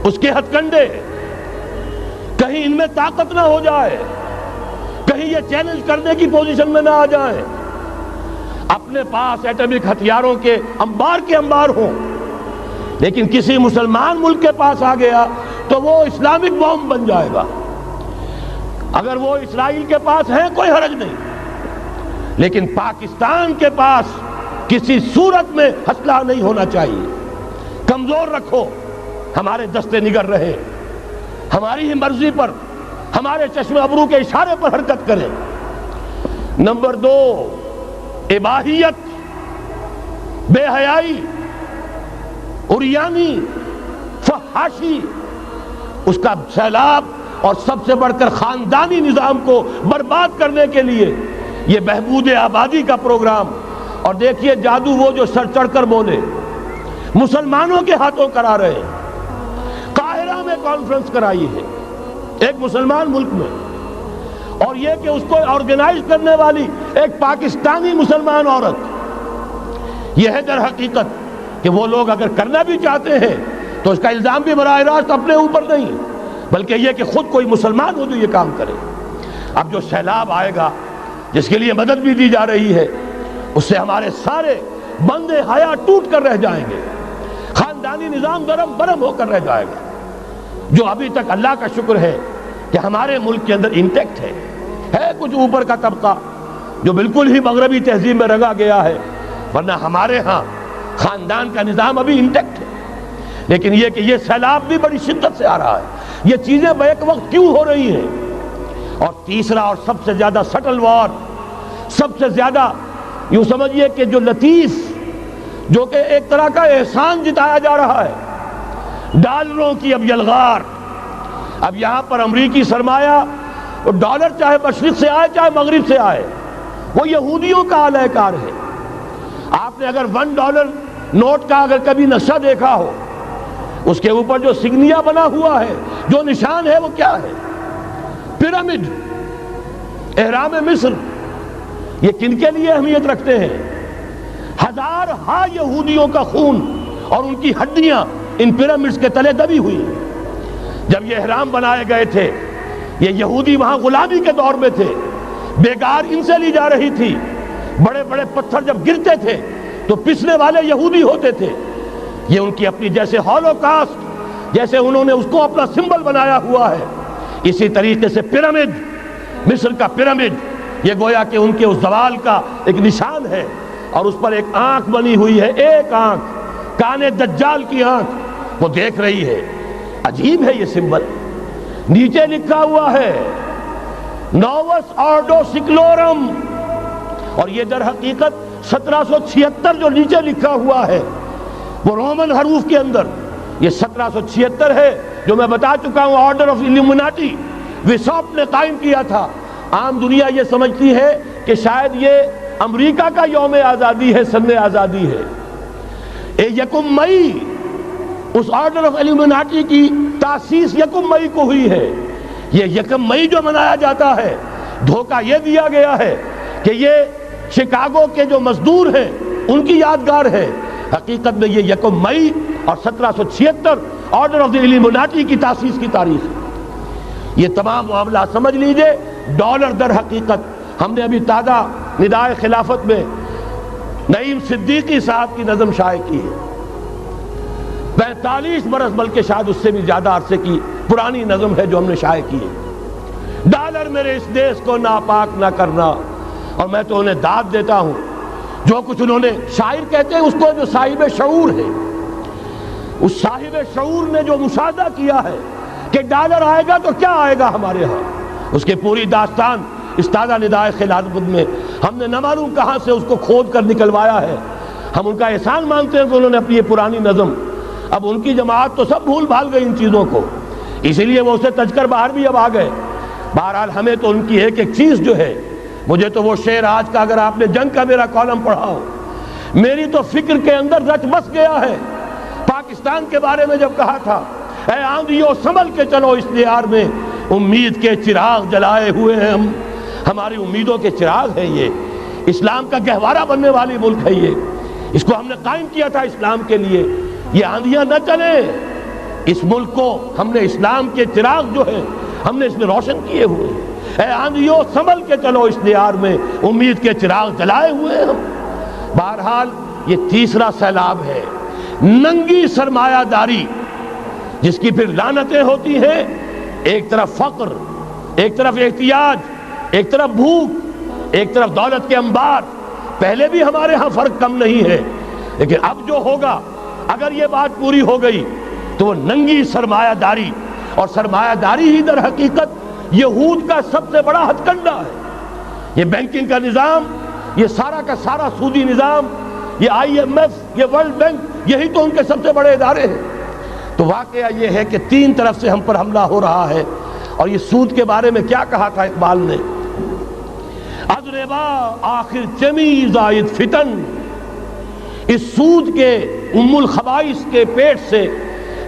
اس کے ہتھ کنڈے، کہیں ان میں طاقت نہ ہو جائے، کہیں یہ چیلنج کرنے کی پوزیشن میں نہ آ جائیں، اپنے پاس ایٹمک ہتھیاروں کے انبار ہوں، لیکن کسی مسلمان ملک کے پاس آ گیا تو وہ اسلامک بوم بن جائے گا۔ اگر وہ اسرائیل کے پاس ہیں کوئی حرج نہیں، لیکن پاکستان کے پاس کسی صورت میں ہسلا نہیں ہونا چاہیے. کمزور رکھو، ہمارے دستے نگر رہے، ہماری ہی مرضی پر، ہمارے چشم ابرو کے اشارے پر حرکت کریں. نمبر 2، اباحیت، بے حیائی، عریانی، فحاشی، اس کا سیلاب اور سب سے بڑھ کر خاندانی نظام کو برباد کرنے کے لیے یہ بہبود آبادی کا پروگرام. اور دیکھیے جادو وہ جو سر چڑھ کر بولے مسلمانوں کے ہاتھوں کرا رہے ہیں. قاہرہ میں کانفرنس کرائی ہے ایک مسلمان ملک میں، اور یہ کہ اس کو آرگنائز کرنے والی ایک پاکستانی مسلمان عورت. یہ ہے در حقیقت کہ وہ لوگ اگر کرنا بھی چاہتے ہیں تو اس کا الزام بھی براہ راست اپنے اوپر نہیں، بلکہ یہ کہ خود کوئی مسلمان ہو جو یہ کام کرے. اب جو سیلاب آئے گا جس کے لیے مدد بھی دی جا رہی ہے، اس سے ہمارے سارے بندے حیا ٹوٹ کر رہ جائیں گے، خاندانی نظام درم برم ہو کر رہ جائے گا. جو ابھی تک اللہ کا شکر ہے کہ ہمارے ملک کے اندر انٹیکٹ ہے کچھ اوپر کا طبقہ جو بالکل ہی مغربی تہذیب میں رگا گیا ہے، ورنہ ہمارے ہاں خاندان کا نظام ابھی انٹیکٹ ہے. لیکن یہ کہ یہ سیلاب بھی بڑی شدت سے آ رہا ہے، یہ چیزیں بیک وقت کیوں ہو رہی ہیں. اور تیسرا اور سب سے زیادہ سٹل وار، سب سے زیادہ یوں سمجھیے کہ جو لطیف، جو کہ ایک طرح کا احسان جتایا جا رہا ہے، ڈالروں کی اب یلغار. اب یہاں پر امریکی سرمایہ، ڈالر چاہے مشرق سے آئے چاہے مغرب سے آئے، وہ یہودیوں کا اعلی کار ہے. آپ نے اگر $1 نوٹ کا اگر کبھی نقشہ دیکھا ہو، اس کے اوپر جو سگنیا بنا ہوا ہے، جو نشان ہے، وہ کیا ہے؟ پیرامڈ، احرام مصر. یہ کن کے لیے اہمیت رکھتے ہیں؟ ہزارہا یہودیوں کا خون اور ان کی ہڈیاں ان پیرامڈز کے تلے دبی ہوئی. جب یہ احرام بنائے گئے تھے، یہ یہودی وہاں غلامی کے دور میں تھے، بیگار ان سے لی جا رہی تھی. بڑے بڑے پتھر جب گرتے تھے تو پسنے والے یہودی ہوتے تھے. یہ ان کی اپنی جیسے ہولوکاسٹ، جیسے انہوں نے اس کو اپنا سمبل بنایا ہوا ہے، اسی طریقے سے پیرامڈ، مصر کا پیرامڈ، یہ گویا کہ ان کے اس زوال کا ایک نشان ہے. اور اس پر ایک آنکھ بنی ہوئی ہے، ایک آنکھ، کان دجال کی آنکھ، وہ دیکھ رہی ہے. عجیب ہے یہ سمبل. نیچے لکھا ہوا ہے نووس آرڈو سکلورم، اور یہ در حقیقت 1776 جو نیچے لکھا ہوا ہے وہ رومن حروف کے اندر یہ 1776 ہے، جو میں بتا چکا ہوں آرڈر آف ایلومیناٹی وساپ نے قائم کیا تھا. عام دنیا یہ سمجھتی ہے کہ شاید یہ امریکہ کا یوم آزادی ہے، سن آزادی ہے. 1 مئی اس آرڈر آف ایلومیناٹی کی تاسیس 1 مئی کو ہوئی ہے. یہ 1 مئی جو منایا جاتا ہے، دھوکہ یہ دیا گیا ہے کہ یہ شکاگو کے جو مزدور ہیں ان کی یادگار ہے. حقیقت میں یہ 1 مئی اور 1776 آرڈر آف دی ایلومیناٹی کی تاسیس کی تاریخ ہے. یہ تمام معاملہ سمجھ لیجئے. ڈالر در حقیقت ہم نے ابھی تازہ ندائے خلافت میں نعیم صدیقی صاحب کی نظم شائع کی ہے. 45 برس بلکہ شاید اس سے بھی زیادہ عرصے کی پرانی نظم ہے جو ہم نے شائع کی ہے. ڈالر میرے اس دیش کو ناپاک نہ کرنا. اور میں تو انہیں داد دیتا ہوں، جو کچھ انہوں نے، شاعر کہتے ہیں اس کو جو صاحب شعور ہے، اس صاحب شعور نے جو مشاہدہ کیا ہے کہ ڈالر آئے گا تو کیا آئے گا ہمارے ہاں، اس کے پوری داستان اس تازہ ندائے خلافت میں ہم نے نہ معلوم کہاں سے اس کو کھود کر نکلوایا ہے. ہم ان کا احسان مانتے ہیں کہ انہوں نے اپنی یہ پرانی نظم، اب ان کی جماعت تو سب بھول بھال گئی ان چیزوں کو، اسی لیے وہ اسے تج کر باہر بھی اب آ گئے. بہرحال ہمیں تو ان کی ایک ایک چیز جو ہے، مجھے تو وہ شعر آج کا اگر آپ نے جنگ کا میرا کالم پڑھا ہو، میری تو فکر کے اندر رچ بس گیا ہے. پاکستان کے بارے میں جب کہا تھا، اے آندھیوں سنبھل کے چلو اس دیار میں، امید کے چراغ جلائے ہوئے ہیں ہم. ہماری امیدوں کے چراغ ہے یہ. اسلام کا گہوارہ بننے والی ملک ہے یہ. اس کو ہم نے قائم کیا تھا اسلام کے لیے. یہ آندھیاں نہ چلیں. اس ملک کو ہم نے اسلام کے چراغ جو ہے ہم نے اس میں روشن کیے ہوئے ہیں. اے آندھیوں سنبھل کے چلو اس دیار میں، امید کے چراغ جلائے ہوئے ہیں ہم. بہرحال یہ تیسرا سیلاب ہے، ننگی سرمایہ داری، جس کی پھر لعنتیں ہوتی ہیں. ایک طرف فقر، ایک طرف احتیاج، ایک طرف بھوک، ایک طرف دولت کے انبار، پہلے بھی ہمارے ہاں فرق کم نہیں ہے، لیکن اب جو ہوگا اگر یہ بات پوری ہو گئی تو وہ ننگی سرمایہ داری، اور سرمایہ داری ہی در حقیقت یہود کا سب سے بڑا ہتھ کنڈا ہے۔ یہ بینکنگ کا نظام، یہ سارا کا سارا سودی نظام، یہ IMF، یہ ورلڈ بینک، یہی تو ان کے سب سے بڑے ادارے ہیں۔ تو واقعہ یہ ہے کہ تین طرف سے ہم پر حملہ ہو رہا ہے۔ اور یہ سود کے بارے میں کیا کہا تھا اقبال نے؟ از ربا آخر چمی زائد فتن، اس سود کے ام الخبائث کے پیٹ سے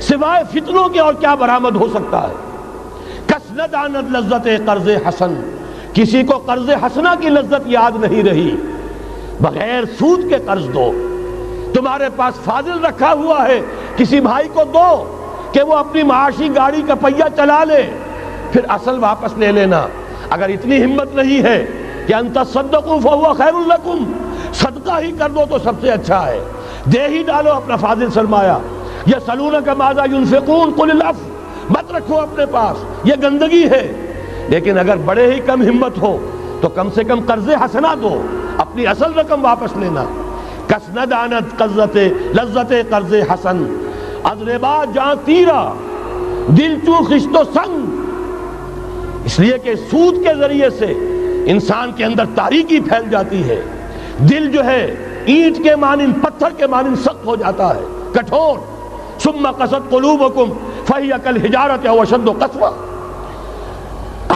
سوائے فتنوں کے اور کیا برآمد ہو سکتا ہے؟ کس ندانت لذت قرض حسن، کسی کو قرض حسنہ کی لذت یاد نہیں رہی۔ بغیر سود کے قرض دو، تمہارے پاس فاضل رکھا ہوا ہے کسی بھائی کو دو کہ وہ اپنی معاشی گاڑی کا پہیہ چلا لے، پھر اصل واپس لے لینا۔ اگر اتنی ہمت نہیں ہے کہ ان تصدقوا فهو خیر لکم، صدقہ ہی کر دو تو سب سے اچھا ہے، دے ہی ڈالو اپنا فاضل سرمایہ۔ یسألونک ماذا ينفقون قل العفو، مت رکھو اپنے پاس، یہ گندگی ہے۔ لیکن اگر بڑے ہی کم ہمت ہو تو کم سے کم قرض حسنہ دو، اپنی اصل رقم واپس لینا۔ کس ندانت لذت قرض حسن، از ربا جاں تیرا دل چوں خشت و سنگ، اس لیے کہ سود کے ذریعے سے انسان کے اندر تاریکی پھیل جاتی ہے، دل جو ہے اینٹ کے مانند، پتھر کے مانند سخت ہو جاتا ہے، کٹھور۔ ثم قست قلوبکم فہی کالحجارۃ او اشد قسوۃ،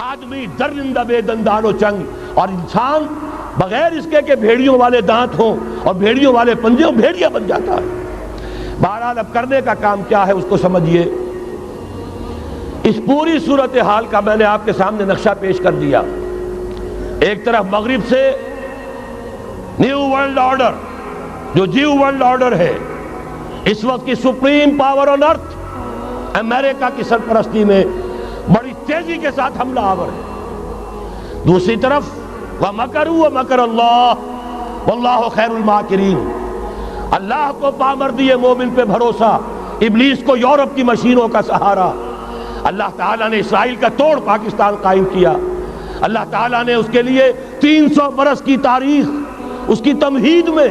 آدمی درندہ بے دندان و چنگ، اور انسان بغیر اس کے کہ بھیڑیوں والے دانت ہوں اور بھیڑیوں والے پنجے ہوں، بھیڑیا بن جاتا ہے۔ بہرحال اب کرنے کا کام کیا ہے اس کو سمجھیے۔ اس پوری صورتحال کا میں نے آپ کے سامنے نقشہ پیش کر دیا۔ ایک طرف مغرب سے نیو ورلڈ آرڈر، جو جیو ورلڈ آرڈر ہے، اس وقت کی سپریم پاور آن ارتھ، امریکہ کی سرپرستی میں بڑی تیزی کے ساتھ حملہ آور ہے۔ دوسری طرف وَمَكَرُوا وَمَكَرَ اللَّهُ وَاللَّهُ خَيْرُ الْمَاكِرِينَ، اللہ کو پامردی مومن پہ بھروسہ، ابلیس کو یورپ کی مشینوں کا سہارا۔ اللہ تعالیٰ نے اسرائیل کا توڑ پاکستان قائم کیا، اللہ تعالیٰ نے اس کے لیے 300 برس کی تاریخ، اس کی تمہید میں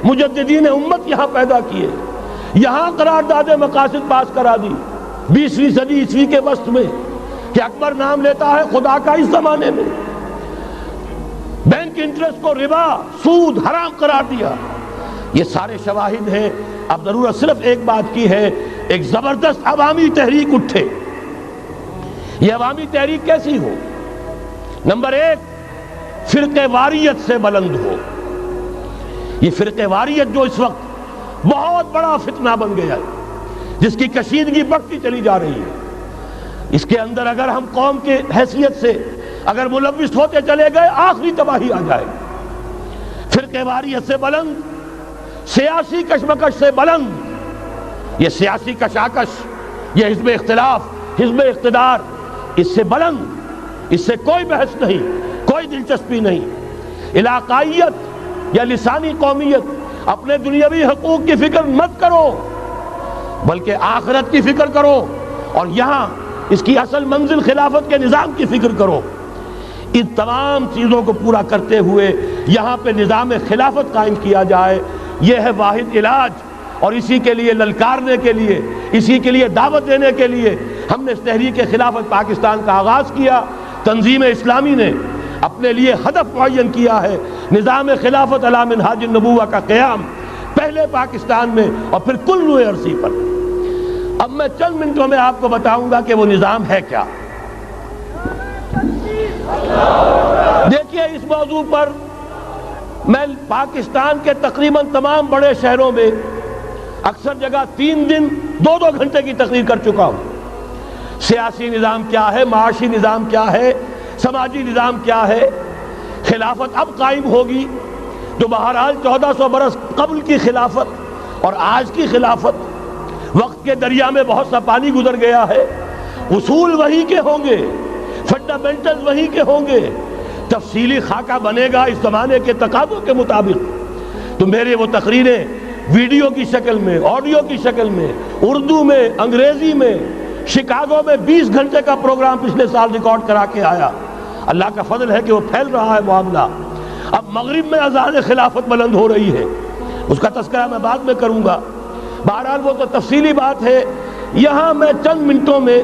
مجددین امت یہاں پیدا کیے، یہاں قرارداد مقاصد پاس کرا دی 20ویں صدی عیسوی کے وسط میں، کہ اکبر نام لیتا ہے خدا کا اس زمانے میں، بینک انٹرسٹ کو ربا، سود حرام قرار دیا۔ یہ سارے شواہد ہیں۔ اب ضرورت صرف ایک بات کی ہے، ایک زبردست عوامی تحریک اٹھے۔ یہ عوامی تحریک کیسی ہو؟ نمبر ایک، فرقہ واریت سے بلند ہو۔ یہ فرقہ واریت جو اس وقت بہت بڑا فتنہ بن گیا ہے، جس کی کشیدگی بڑھتی چلی جا رہی ہے، اس کے اندر اگر ہم قوم کے حیثیت سے اگر ملوث ہوتے چلے گئے، آخری تباہی آ جائے گی۔ فرقہ واریت سے بلند، سیاسی کشمکش سے بلند، یہ سیاسی کشاکش، یہ حزب اختلاف، حزب اقتدار، اس سے بلند، اس سے کوئی بحث نہیں، کوئی دلچسپی نہیں۔ علاقائیت یا لسانی قومیت، اپنے دنیاوی حقوق کی فکر مت کرو، بلکہ آخرت کی فکر کرو، اور یہاں اس کی اصل منزل خلافت کے نظام کی فکر کرو۔ ان تمام چیزوں کو پورا کرتے ہوئے یہاں پہ نظام خلافت قائم کیا جائے، یہ ہے واحد علاج۔ اور اسی کے لیے للکارنے کے لیے، اسی کے لیے دعوت دینے کے لیے ہم نے اس تحریک خلافت پاکستان کا آغاز کیا۔ تنظیم اسلامی نے اپنے لیے ہدف معین کیا ہے، نظام خلافت علی منہاج النبوہ کا قیام، پہلے پاکستان میں اور پھر کل نوع عرصی پر۔ اب میں چند منٹوں میں آپ کو بتاؤں گا کہ وہ نظام ہے کیا۔ دیکھیے، اس موضوع پر میں پاکستان کے تقریباً تمام بڑے شہروں میں اکثر جگہ 3 دن 2 گھنٹے کی تقریر کر چکا ہوں۔ سیاسی نظام کیا ہے، معاشی نظام کیا ہے، سماجی نظام کیا ہے۔ خلافت اب قائم ہوگی تو بہرحال 1400 برس قبل کی خلافت اور آج کی خلافت، وقت کے دریا میں بہت سا پانی گزر گیا ہے، اصول وہی کے ہوں گے، فنڈامنٹلز وہی کے ہوں گے، تفصیلی خاکہ بنے گا اس زمانے کے تقاضوں کے مطابق۔ تو میرے وہ تقریریں ویڈیو کی شکل میں، آڈیو کی شکل میں، اردو میں، انگریزی میں، شکاگو میں 20 گھنٹے کا پروگرام پچھلے سال ریکارڈ کرا کے آیا۔ اللہ کا فضل ہے کہ وہ پھیل رہا ہے معاملہ۔ اب مغرب میں اذان خلافت بلند ہو رہی ہے، اس کا تذکرہ میں بعد میں کروں گا، بہرحال وہ تو تفصیلی بات ہے۔ یہاں میں چند منٹوں میں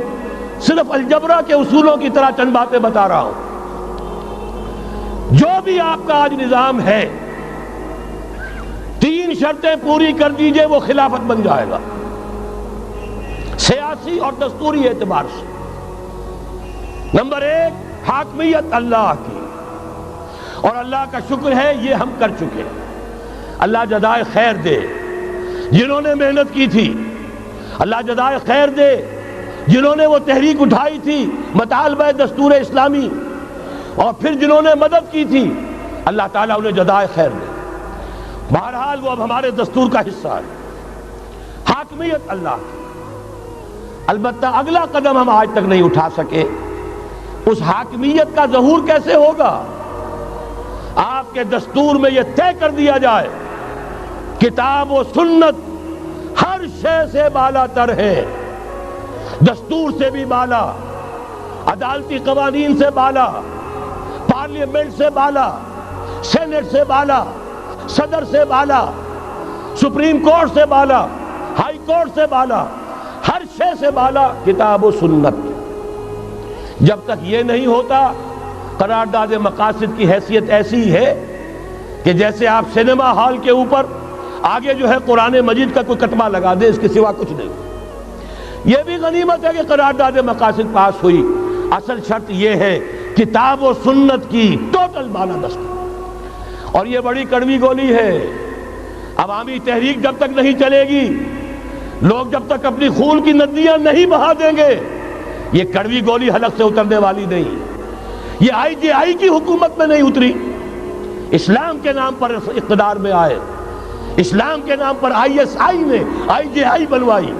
صرف الجبرا کے اصولوں کی طرح چند باتیں بتا رہا ہوں۔ جو بھی آپ کا آج نظام ہے، 3 شرطیں پوری کر دیجئے وہ خلافت بن جائے گا، سیاسی اور دستوری اعتبار سے۔ نمبر 1 حاکمیت اللہ کی، اور اللہ کا شکر ہے یہ ہم کر چکے، اللہ جزائے خیر دے جنہوں نے محنت کی تھی، اللہ جزائے خیر دے جنہوں نے وہ تحریک اٹھائی تھی مطالبہ دستور اسلامی، اور پھر جنہوں نے مدد کی تھی، اللہ تعالیٰ انہیں جزائے خیر دے۔ بہرحال وہ اب ہمارے دستور کا حصہ ہے، حاکمیت اللہ کی۔ البتہ اگلا قدم ہم آج تک نہیں اٹھا سکے، اس حاکمیت کا ظہور کیسے ہوگا؟ آپ کے دستور میں یہ طے کر دیا جائے کتاب و سنت ہر شے سے بالا تر ہے، دستور سے بھی بالا، عدالتی قوانین سے بالا، پارلیمنٹ سے بالا، سینٹ سے بالا، صدر سے بالا، سپریم کورٹ سے بالا، ہائی کورٹ سے بالا، ہر شے سے بالا کتاب و سنت۔ جب تک یہ نہیں ہوتا، قرارداد مقاصد کی حیثیت ایسی ہے کہ جیسے آپ سینما ہال کے اوپر آگے جو ہے قرآن مجید کا کوئی کتبہ لگا دے، اس کے سوا کچھ نہیں۔ یہ بھی غنیمت ہے کہ قرارداد مقاصد پاس ہوئی، اصل شرط یہ ہے کتاب و سنت کی ٹوٹل بالادستی۔ اور یہ بڑی کڑوی گولی ہے، عوامی تحریک جب تک نہیں چلے گی، لوگ جب تک اپنی خون کی ندیاں نہیں بہا دیں گے، یہ کڑوی گولی حلق سے اترنے والی نہیں۔ یہ آئی جے آئی کی حکومت میں نہیں اتری، اسلام کے نام پر اقتدار میں آئے، اسلام کے نام پر آئی ایس آئی نے آئی جے آئی بنوائی،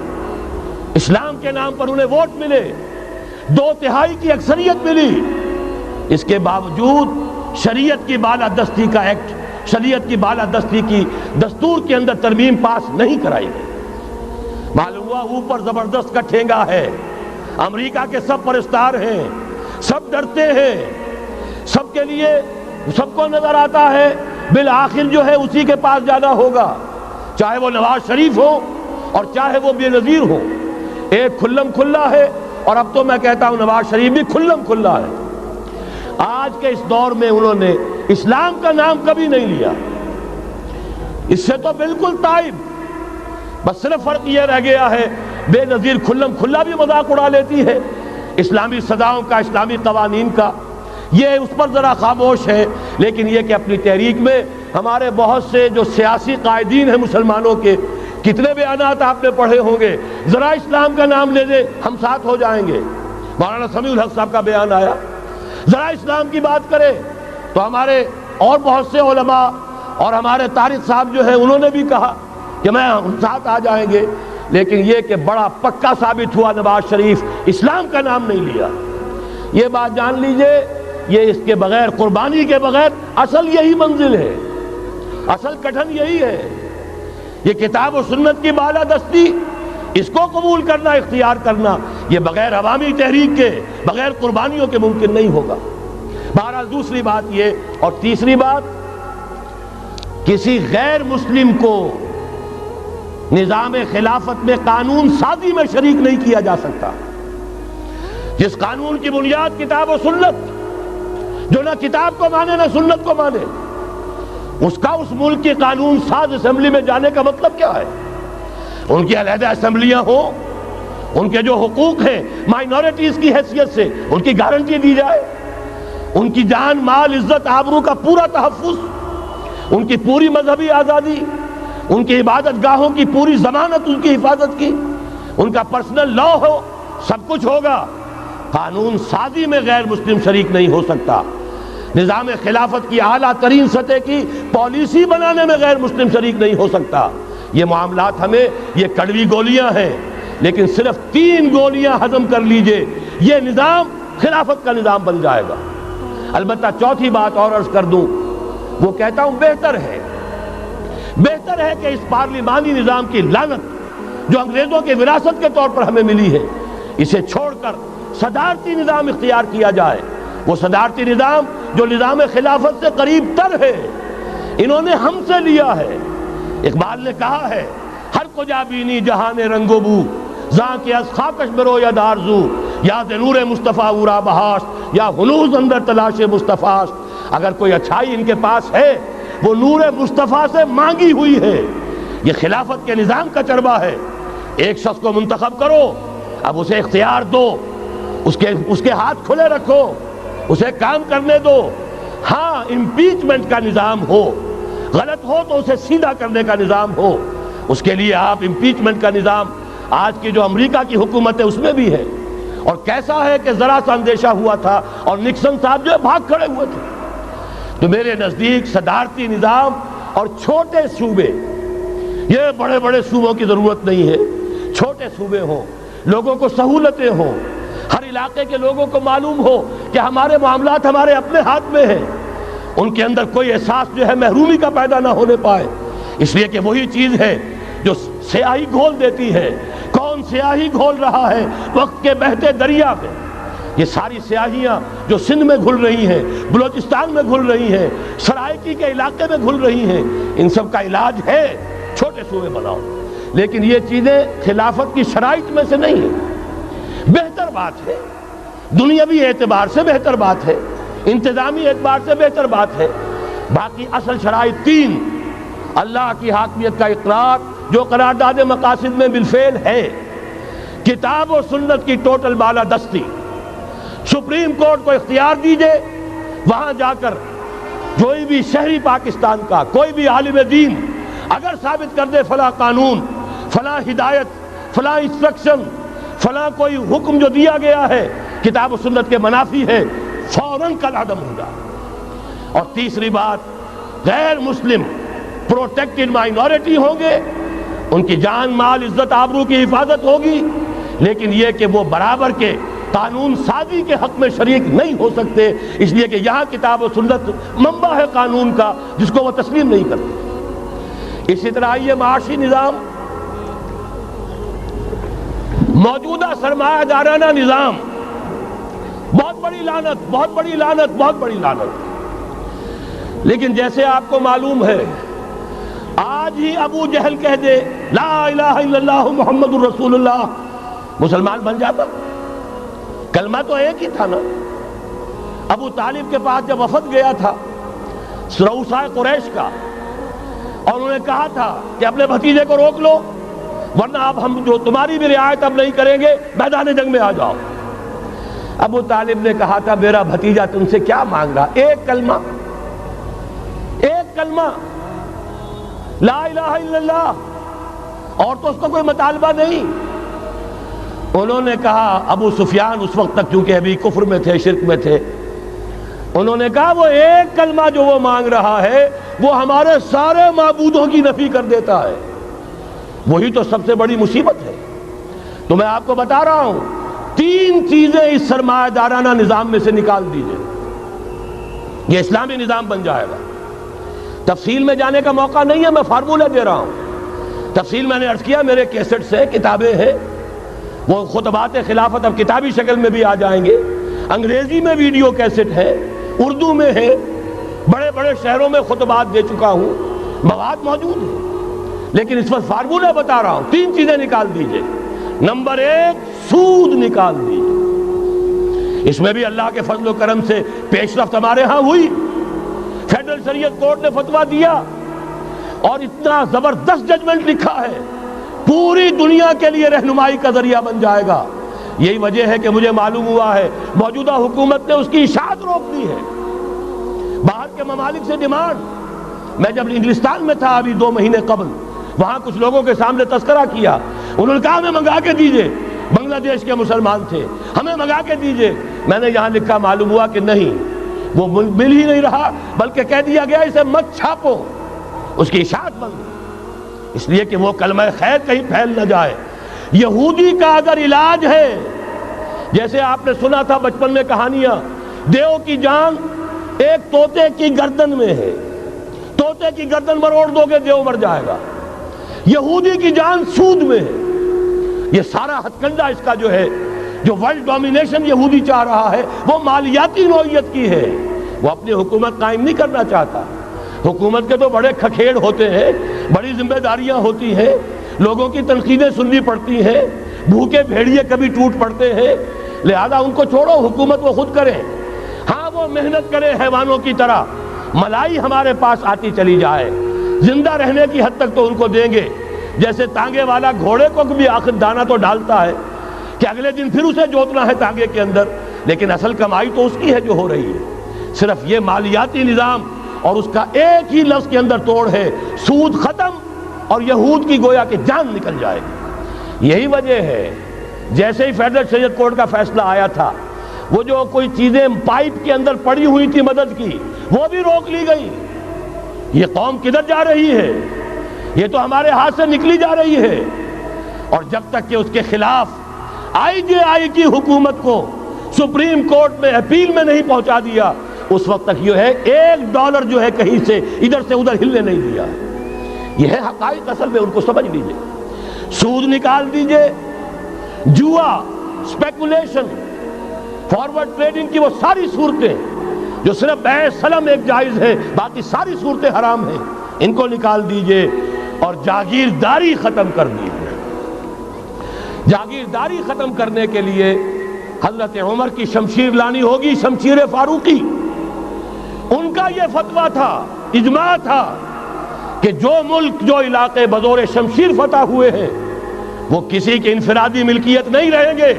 اسلام کے نام پر انہیں ووٹ ملے، 2/3 کی اکثریت ملی، اس کے باوجود شریعت کی بالادستی کا ایکٹ، شریعت کی بالادستی کی دستور کے اندر ترمیم پاس نہیں کرائی گئی۔ معلوم ہوا اوپر زبردست کا ٹھینگا ہے، امریکہ کے سب پرستار ہیں، سب ڈرتے ہیں، سب کے لیے سب کو نظر آتا ہے بالآخر جو ہے اسی کے پاس جانا ہوگا، چاہے وہ نواز شریف ہو اور چاہے وہ بے نظیر ہو۔ ایک کھلم کھلا ہے، اور اب تو میں کہتا ہوں نواز شریف بھی کھلم کھلا ہے۔ آج کے اس دور میں انہوں نے اسلام کا نام کبھی نہیں لیا، اس سے تو بالکل تائب، بس صرف فرق یہ رہ گیا ہے بے نظیر کھلم کھلا بھی مذاق اڑا لیتی ہے اسلامی سزاؤں کا، اسلامی قوانین کا، یہ اس پر ذرا خاموش ہے۔ لیکن یہ کہ اپنی تحریک میں ہمارے بہت سے جو سیاسی قائدین ہیں مسلمانوں کے، کتنے بیانات آپ نے پڑھے ہوں گے، ذرا اسلام کا نام لے دیں ہم ساتھ ہو جائیں گے۔ مولانا سمیع الحق صاحب کا بیان آیا، ذرا اسلام کی بات کرے تو ہمارے اور بہت سے علماء اور ہمارے طارق صاحب جو ہیں انہوں نے بھی کہا کہ میں ہم ساتھ آ جائیں گے۔ لیکن یہ کہ بڑا پکا ثابت ہوا نواز شریف اسلام کا نام نہیں لیا۔ یہ بات جان لیجئے، یہ اس کے بغیر، قربانی کے بغیر اصل یہی منزل ہے، اصل کٹھن یہی ہے۔ یہ کتاب و سنت کی بالادستی، اس کو قبول کرنا، اختیار کرنا، یہ بغیر عوامی تحریک کے، بغیر قربانیوں کے ممکن نہیں ہوگا۔ بہرحال دوسری بات یہ، اور تیسری بات، کسی غیر مسلم کو نظام خلافت میں قانون سازی میں شریک نہیں کیا جا سکتا۔ جس قانون کی بنیاد کتاب و سنت، جو نہ کتاب کو مانے نہ سنت کو مانے، اس کا اس ملک کی قانون ساز اسمبلی میں جانے کا مطلب کیا ہے؟ ان کی علیحدہ اسمبلیاں ہوں، ان کے جو حقوق ہیں مائنورٹیز کی حیثیت سے ان کی گارنٹی دی جائے، ان کی جان، مال، عزت، آبرو کا پورا تحفظ، ان کی پوری مذہبی آزادی، ان کی عبادت گاہوں کی پوری ضمانت، ان کی حفاظت کی، ان کا پرسنل لا ہو، سب کچھ ہوگا۔ قانون سازی میں غیر مسلم شریک نہیں ہو سکتا، نظام خلافت کی اعلیٰ ترین سطح کی پالیسی بنانے میں غیر مسلم شریک نہیں ہو سکتا۔ یہ معاملات ہمیں، یہ کڑوی گولیاں ہیں، لیکن صرف 3 گولیاں ہضم کر لیجئے، یہ نظام خلافت کا نظام بن جائے گا۔ البتہ چوتھی بات اور عرض کر دوں، وہ کہتا ہوں بہتر ہے کہ اس پارلیمانی نظام کی لعنت جو انگریزوں کی وراثت کے طور پر ہمیں ملی ہے، اسے چھوڑ کر صدارتی نظام اختیار کیا جائے۔ وہ صدارتی نظام جو نظام خلافت سے قریب تر ہے، انہوں نے ہم سے لیا ہے۔ اقبال نے کہا ہے ہر کجا بینی جہان رنگ و بو، زاں کے از خاکش برو یا دارزو، یا ز نور مصطفیٰ اورا بہاش، یا ہنوز اندر تلاش مصطفیٰ۔ اگر کوئی اچھائی ان کے پاس ہے وہ نور مصطفیٰ سے مانگی ہوئی ہے۔ یہ خلافت کے نظام کا چربہ ہے۔ ایک شخص کو منتخب کرو، اب اسے اختیار دو، اس کے ہاتھ کھلے رکھو، اسے کام کرنے دو۔ ہاں امپیچمنٹ کا نظام ہو، غلط ہو تو اسے سیدھا کرنے کا نظام ہو، اس کے لیے آپ امپیچمنٹ کا نظام آج کی جو امریکہ کی حکومت ہے اس میں بھی ہے۔ اور کیسا ہے کہ ذرا سا اندیشہ ہوا تھا اور نکسن صاحب جو بھاگ کھڑے ہوئے تھے۔ تو میرے نزدیک صدارتی نظام اور چھوٹے صوبے، یہ بڑے بڑے صوبوں کی ضرورت نہیں ہے، چھوٹے صوبے ہوں، لوگوں کو سہولتیں ہوں، ہر علاقے کے لوگوں کو معلوم ہو کہ ہمارے معاملات ہمارے اپنے ہاتھ میں ہیں، ان کے اندر کوئی احساس جو ہے محرومی کا پیدا نہ ہونے پائے۔ اس لیے کہ وہی چیز ہے جو سیاہی گھول دیتی ہے۔ کون سیاہی گھول رہا ہے وقت کے بہتے دریا میں؟ یہ ساری سیاہیاں جو سندھ میں گھل رہی ہیں، بلوچستان میں گھل رہی ہیں، سرائکی کے علاقے میں گھل رہی ہیں، ان سب کا علاج ہے چھوٹے صوبے بناؤ۔ لیکن یہ چیزیں خلافت کی شرائط میں سے نہیں ہیں۔ بہتر بات ہے، دنیاوی اعتبار سے بہتر بات ہے، انتظامی اعتبار سے بہتر بات ہے۔ باقی اصل شرائط تین: اللہ کی حاکمیت کا اقرار جو قرارداد مقاصد میں بالفعل ہے، کتاب و سنت کی ٹوٹل بالادستی، سپریم کورٹ کو اختیار دیجئے وہاں جا کر کوئی بھی شہری پاکستان کا کوئی بھی عالم دین اگر ثابت کر دے فلاں قانون، فلاں ہدایت، فلاں انسٹرکشن، فلاں کوئی حکم جو دیا گیا ہے کتاب و سنت کے منافی ہے، فوراً کل عدم ہوگا۔ اور تیسری بات، غیر مسلم پروٹیکٹڈ مائنورٹی ہوں گے، ان کی جان مال عزت آبرو کی حفاظت ہوگی، لیکن یہ کہ وہ برابر کے قانون سازی کے حق میں شریک نہیں ہو سکتے، اس لیے کہ یہاں کتاب و سنت منبع ہے قانون کا جس کو وہ تسلیم نہیں کرتے۔ اسی طرح یہ معاشی نظام، موجودہ سرمایہ دارانہ نظام، بہت بڑی لعنت، بہت بڑی لعنت، بہت بڑی لعنت۔ لیکن جیسے آپ کو معلوم ہے، آج ہی ابو جہل کہہ دے لا الہ الا اللہ محمد الرسول اللہ، مسلمان بن جاتا؟ کلمہ تو ایک ہی تھا نا۔ ابو طالب کے پاس جب وفد گیا تھا رؤسائے قریش کا، اور انہوں نے کہا تھا کہ اپنے بھتیجے کو روک لو ورنہ اب ہم جو تمہاری بھی رعایت اب نہیں کریں گے، میدان جنگ میں آ جاؤ۔ ابو طالب نے کہا تھا میرا بھتیجا تم سے کیا مانگ رہا؟ ایک کلمہ، ایک کلمہ لا الہ الا اللہ، اور تو اس کا کوئی مطالبہ نہیں۔ انہوں نے کہا، ابو سفیان اس وقت تک چونکہ ابھی کفر میں تھے، شرک میں تھے، انہوں نے کہا وہ ایک کلمہ جو وہ مانگ رہا ہے وہ ہمارے سارے معبودوں کی نفی کر دیتا ہے، وہی تو سب سے بڑی مصیبت ہے۔ تو میں آپ کو بتا رہا ہوں، تین چیزیں اس سرمایہ دارانہ نظام میں سے نکال دیجئے، یہ اسلامی نظام بن جائے گا۔ تفصیل میں جانے کا موقع نہیں ہے، میں فارمولہ دے رہا ہوں۔ تفصیل میں نے عرض کیا، میرے کیسٹ سے کتابیں ہیں، وہ خطبات خلافت اب کتابی شکل میں بھی آ جائیں گے، انگریزی میں ویڈیو کیسٹ ہے، اردو میں ہے، بڑے بڑے شہروں میں خطبات دے چکا ہوں، مواد موجود ہے۔ لیکن اس وقت فارمولہ بتا رہا ہوں، تین چیزیں نکال دیجئے۔ نمبر ایک، سود نکال دیجئے۔ اس میں بھی اللہ کے فضل و کرم سے پیش رفت ہمارے ہاں ہوئی، فیڈرل شریعت کورٹ نے فتویٰ دیا اور اتنا زبردست ججمنٹ لکھا ہے، پوری دنیا کے لیے رہنمائی کا ذریعہ بن جائے گا۔ یہی وجہ ہے کہ مجھے معلوم ہوا ہے موجودہ حکومت نے اس کی اشاعت روک دی ہے، باہر کے ممالک سے ڈیمانڈ۔ میں جب انگلستان میں تھا ابھی 2 مہینے قبل، وہاں کچھ لوگوں کے سامنے تذکرہ کیا، انہوں نے کہا ہمیں منگا کے دیجئے، بنگلہ دیش کے مسلمان تھے، ہمیں منگا کے دیجئے۔ میں نے یہاں لکھا، معلوم ہوا کہ نہیں، وہ مل ہی نہیں رہا، بلکہ کہہ دیا گیا اسے مت چھاپو، اس کی اشاعت بند، اس لیے کہ وہ کلمہ خیر کہیں پھیل نہ جائے۔ یہودی کا اگر علاج ہے، جیسے آپ نے سنا تھا بچپن میں کہانیاں، دیو کی جان ایک طوطے کی گردن میں ہے، طوطے کی گردن مروڑ دو گے دیو مر جائے گا۔ یہودی کی جان سود میں ہے۔ یہ سارا ہتھ کنڈا اس کا جو ہے، جو ورلڈ ڈومینیشن یہودی چاہ رہا ہے، وہ مالیاتی نوعیت کی ہے، وہ اپنی حکومت قائم نہیں کرنا چاہتا. حکومت کے تو بڑے کھکھیڑ ہوتے ہیں، بڑی ذمہ داریاں ہوتی ہیں، لوگوں کی تنقیدیں سننی پڑتی ہیں، بھوکے بھیڑیے کبھی ٹوٹ پڑتے ہیں، لہذا ان کو چھوڑو، حکومت وہ خود کریں. ہاں وہ محنت کریں حیوانوں کی طرح، ملائی ہمارے پاس آتی چلی جائے، زندہ رہنے کی حد تک تو ان کو دیں گے. جیسے تانگے والا گھوڑے کو بھی آخر دانہ تو ڈالتا ہے کہ اگلے دن پھر اسے جوتنا ہے تانگے کے اندر، لیکن اصل کمائی تو اس کی ہے جو ہو رہی ہے. صرف یہ مالیاتی نظام اور اس کا ایک ہی لفظ کے اندر توڑ ہے، سود ختم اور یہود کی گویا کہ جان نکل جائے گی. یہی وجہ ہے جیسے ہی فیڈرل شریعت کورٹ کا فیصلہ آیا تھا، وہ جو کوئی چیزیں پائپ کے اندر پڑی ہوئی تھی مدد کی، وہ بھی روک لی گئی. یہ قوم کدھر جا رہی ہے؟ یہ تو ہمارے ہاتھ سے نکلی جا رہی ہے. اور جب تک کہ اس کے خلاف IJI کی حکومت کو سپریم کورٹ میں اپیل میں نہیں پہنچا دیا، اس وقت تک یہ ہے $1 جو ہے کہیں سے ادھر سے ادھر ہلنے نہیں دیا. یہ ہے حقائق، اصل میں ان کو سمجھ لیجئے. سود نکال دیجئے، جوا، اسپیکولیشن، فارورڈ ٹریڈنگ کی وہ ساری صورتیں جو صرف بیع سلم ایک جائز ہے، باقی ساری صورتیں حرام ہیں، ان کو نکال دیجئے اور جاگیرداری ختم کر دیجئے. جاگیرداری ختم کرنے کے لیے حضرت عمر کی شمشیر لانی ہوگی، شمشیر فاروقی. ان کا یہ فتویٰ تھا، اجماع تھا کہ جو ملک، جو علاقے بزور شمشیر فتح ہوئے ہیں وہ کسی کی انفرادی ملکیت نہیں رہیں گے،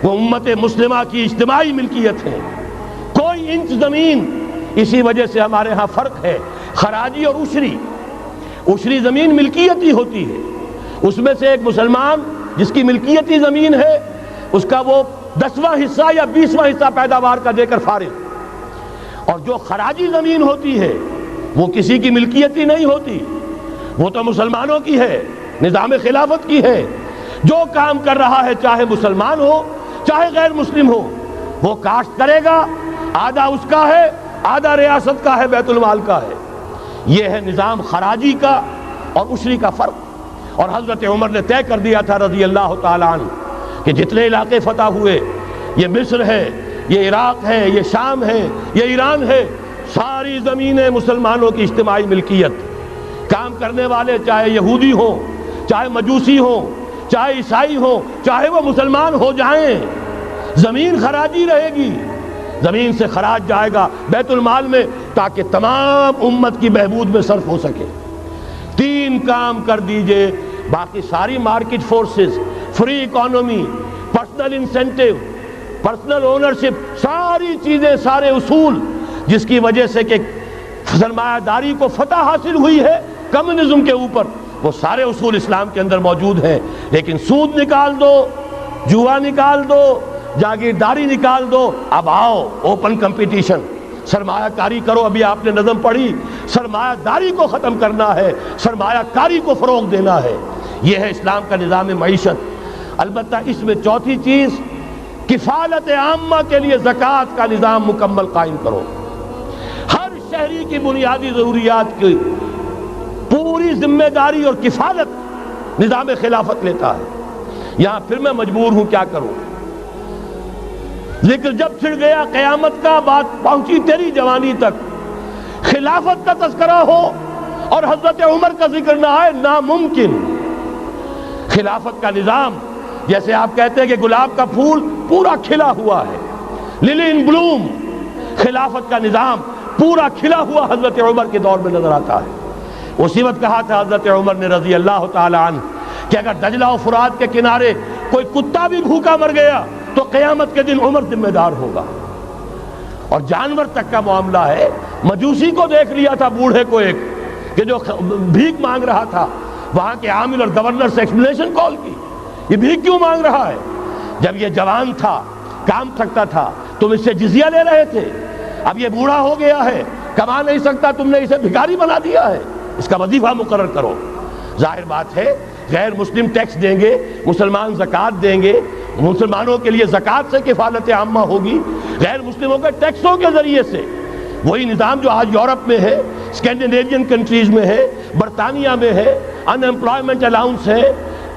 وہ امت مسلمہ کی اجتماعی ملکیت ہے. کوئی انچ زمین، اسی وجہ سے ہمارے ہاں فرق ہے خراجی اور عشری. عشری زمین ملکیتی ہوتی ہے، اس میں سے ایک مسلمان جس کی ملکیتی زمین ہے اس کا وہ 10واں حصہ یا 20واں حصہ پیداوار کا دے کر فارغ. اور جو خراجی زمین ہوتی ہے وہ کسی کی ملکیتی نہیں ہوتی، وہ تو مسلمانوں کی ہے، نظام خلافت کی ہے. جو کام کر رہا ہے چاہے مسلمان ہو چاہے غیر مسلم ہو، وہ کاشت کرے گا، آدھا اس کا ہے، آدھا ریاست کا ہے، بیت المال کا ہے. یہ ہے نظام خراجی کا اور عشری کا فرق. اور حضرت عمر نے طے کر دیا تھا رضی اللہ تعالیٰ عنہ کہ جتنے علاقے فتح ہوئے، یہ مصر ہے، یہ عراق ہے، یہ شام ہے، یہ ایران ہے، ساری زمینیں مسلمانوں کی اجتماعی ملکیت. کام کرنے والے چاہے یہودی ہوں، چاہے مجوسی ہوں، چاہے عیسائی ہوں، چاہے وہ مسلمان ہو جائیں، زمین خراجی رہے گی. زمین سے خراج جائے گا بیت المال میں تاکہ تمام امت کی بہبود میں صرف ہو سکے. 3 کام کر دیجئے، باقی ساری market forces, free economy, personal incentive, personal ownership, ساری چیزیں، سارے اصول جس کی وجہ سے کہ سرمایہ داری کو فتح حاصل ہوئی ہے کمیونزم کے اوپر، وہ سارے اصول اسلام کے اندر موجود ہیں. لیکن سود نکال دو، جوا نکال دو، جاگیرداری نکال دو. اب آؤ اوپن کمپٹیشن، سرمایہ کاری کرو. ابھی آپ نے نظم پڑھی، سرمایہ داری کو ختم کرنا ہے، سرمایہ کاری کو فروغ دینا ہے. یہ ہے اسلام کا نظام معیشت. البتہ اس میں چوتھی چیز، کفالت عامہ کے لیے زکوٰۃ کا نظام مکمل قائم کرو. ہر شہری کی بنیادی ضروریات کی پوری ذمہ داری اور کفالت نظام خلافت لیتا ہے. یہاں پھر میں مجبور ہوں کیا کروں، ذکر جب چھڑ گیا قیامت کا، بات پہنچی تیری جوانی تک، خلافت کا تذکرہ ہو اور حضرت عمر کا ذکر نہ آئے، ناممکن. خلافت کا نظام، جیسے آپ کہتے ہیں کہ گلاب کا پھول پورا کھلا ہوا ہے، للی ان بلوم، خلافت کا نظام پورا کھلا ہوا حضرت عمر کے دور میں نظر آتا ہے. اسی وقت کہا تھا حضرت عمر نے رضی اللہ تعالی عنہ کہ اگر دجلہ و فرات کے کنارے کوئی کتا بھی بھوکا مر گیا تو قیامت کے دن عمر ذمہ دار ہوگا. اور جانور تک کا معاملہ ہے. مجوسی کو دیکھ لیا تھا، بوڑھے کو، ایک کہ جو بھیک مانگ رہا تھا، وہاں کے عامل اور گورنر سے ایکسپلینیشن کال کی، یہ بھیک کیوں مانگ رہا ہے؟ جب یہ جوان تھا، کام سکتا تھا، تم اس سے جزیہ لے رہے تھے. اب یہ بوڑھا ہو گیا ہے، کما نہیں سکتا، تم نے اسے بھکاری بنا دیا ہے، اس کا وظیفہ مقرر کرو. ظاہر بات ہے غیر مسلم ٹیکس دیں گے، مسلمان زکوٰۃ دیں گے، مسلمانوں کے لیے زکوٰۃ سے کفالت عامہ ہوگی، غیر مسلموں کے ٹیکسوں کے ذریعے سے. وہی نظام جو آج یورپ میں ہے، اسکینڈینیوین کنٹریز میں ہے، برطانیہ میں ہے، ان امپلائمنٹ الاؤنس ہے،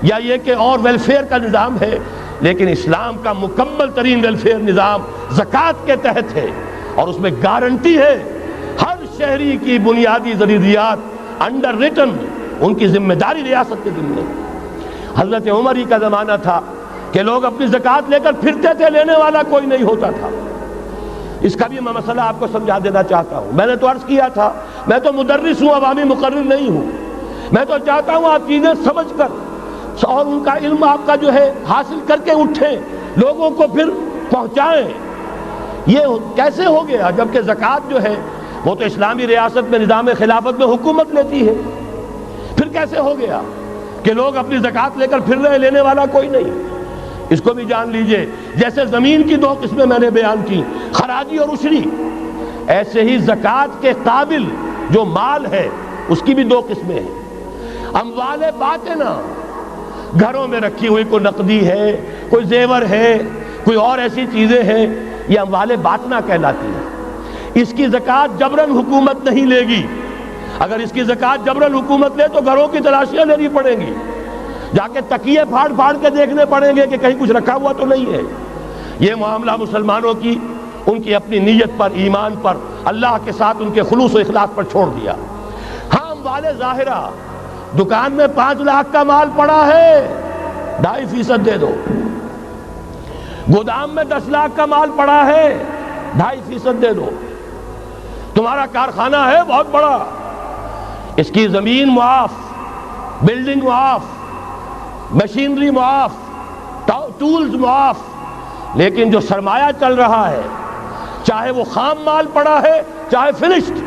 یا یہ کہ اور ویلفیئر کا نظام ہے. لیکن اسلام کا مکمل ترین ویلفیئر نظام زکوٰۃ کے تحت ہے. اور اس میں گارنٹی ہے ہر شہری کی بنیادی ضروریات انڈر ریٹن، ان کی ذمہ داری ریاست کے ذمہ۔ حضرت عمر ہی کا زمانہ تھا کہ لوگ اپنی زکوٰۃ لے کر پھرتے تھے، لینے والا کوئی نہیں ہوتا تھا۔ اس کا بھی میں مسئلہ آپ کو سمجھا دینا چاہتا ہوں۔ میں نے تو عرض کیا تھا میں تو مدرس ہوں، عوامی مقرر نہیں ہوں۔ میں تو چاہتا ہوں آپ چیزیں سمجھ کر اور ان کا علم آپ کا جو ہے حاصل کر کے اٹھیں، لوگوں کو پھر پہنچائیں۔ یہ کیسے ہو گیا جبکہ زکوٰۃ جو ہے وہ تو اسلامی ریاست میں نظام خلافت میں حکومت لیتی ہے؟ پھر کیسے ہو گیا کہ لوگ اپنی زکوٰۃ لے کر پھر رہے، لینے والا کوئی نہیں؟ اس کو بھی جان لیجئے، جیسے زمین کی دو قسمیں میں نے بیان کی، خراجی اور عشری، ایسے ہی زکوٰۃ کے قابل جو مال ہے اس کی بھی دو قسمیں ہیں۔ اموال باطنہ، گھروں میں رکھی ہوئی کوئی نقدی ہے، کوئی زیور ہے، کوئی اور ایسی چیزیں ہیں، یہ اموال باطنہ کہلاتی ہے۔ اس کی زکوٰۃ جبراً حکومت نہیں لے گی۔ اگر اس کی زکوٰۃ جبراً حکومت لے تو گھروں کی تلاشیاں لینی پڑیں گی، جا کے تکیے پھاڑ پھاڑ کے دیکھنے پڑیں گے کہ کہیں کچھ رکھا ہوا تو نہیں ہے۔ یہ معاملہ مسلمانوں کی ان کی اپنی نیت پر، ایمان پر، اللہ کے ساتھ ان کے خلوص و اخلاص پر چھوڑ دیا۔ ہاں اموال ظاہرہ، دکان میں 5 لاکھ کا مال پڑا ہے، 2.5% دے دو۔ گودام میں 10 لاکھ کا مال پڑا ہے، 2.5% دے دو۔ تمہارا کارخانہ ہے بہت بڑا، اس کی زمین معاف، بلڈنگ معاف، مشینری معاف، ٹولز معاف، لیکن جو سرمایہ چل رہا ہے، چاہے وہ خام مال پڑا ہے چاہے فنشڈ،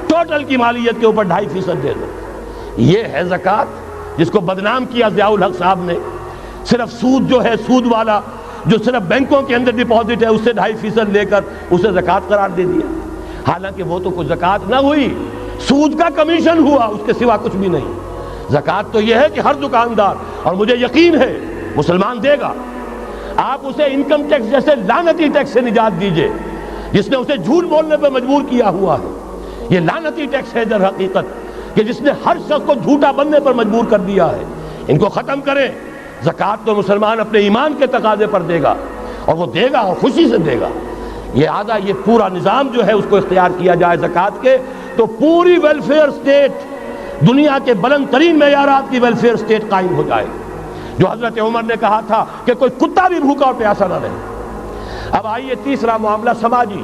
ٹوٹل کی مالیت کے اوپر 2.5% دے دو۔ یہ ہے زکوٰۃ جس کو بدنام کیا ضیاء الحق صاحب نے۔ صرف سود جو ہے، سود والا جو صرف بینکوں کے اندر ڈپازٹ ہے، اس سے 2.5% لے کر اسے زکوٰۃ قرار دے دیا، حالانکہ وہ تو کوئی زکوٰۃ نہ ہوئی، سود کا کمیشن ہوا، اس کے سوا کچھ بھی نہیں۔ زکوٰۃ تو یہ ہے کہ ہر دکاندار، اور مجھے یقین ہے مسلمان دے گا، آپ اسے انکم ٹیکس جیسے لعنتی ٹیکس سے نجات دیجئے جس نے اسے جھوٹ بولنے پہ مجبور کیا ہوا ہے۔ یہ لعنتی ٹیکس ہے در حقیقت کہ جس نے ہر شخص کو جھوٹا بننے پر مجبور کر دیا ہے۔ ان کو ختم کریں۔ زکوٰۃ تو مسلمان اپنے ایمان کے تقاضے پر دے گا، اور وہ دے گا اور خوشی سے دے گا۔ یہ پورا نظام جو ہے اس کو اختیار کیا جائے زکوٰۃ کے، تو پوری ویلفیئر سٹیٹ، دنیا کے بلند ترین معیارات کی ویلفیئر سٹیٹ قائم ہو جائے، جو حضرت عمر نے کہا تھا کہ کوئی کتا بھی بھوکا اور پیاسا نہ رہے۔ اب آئیے تیسرا معاملہ سماجی،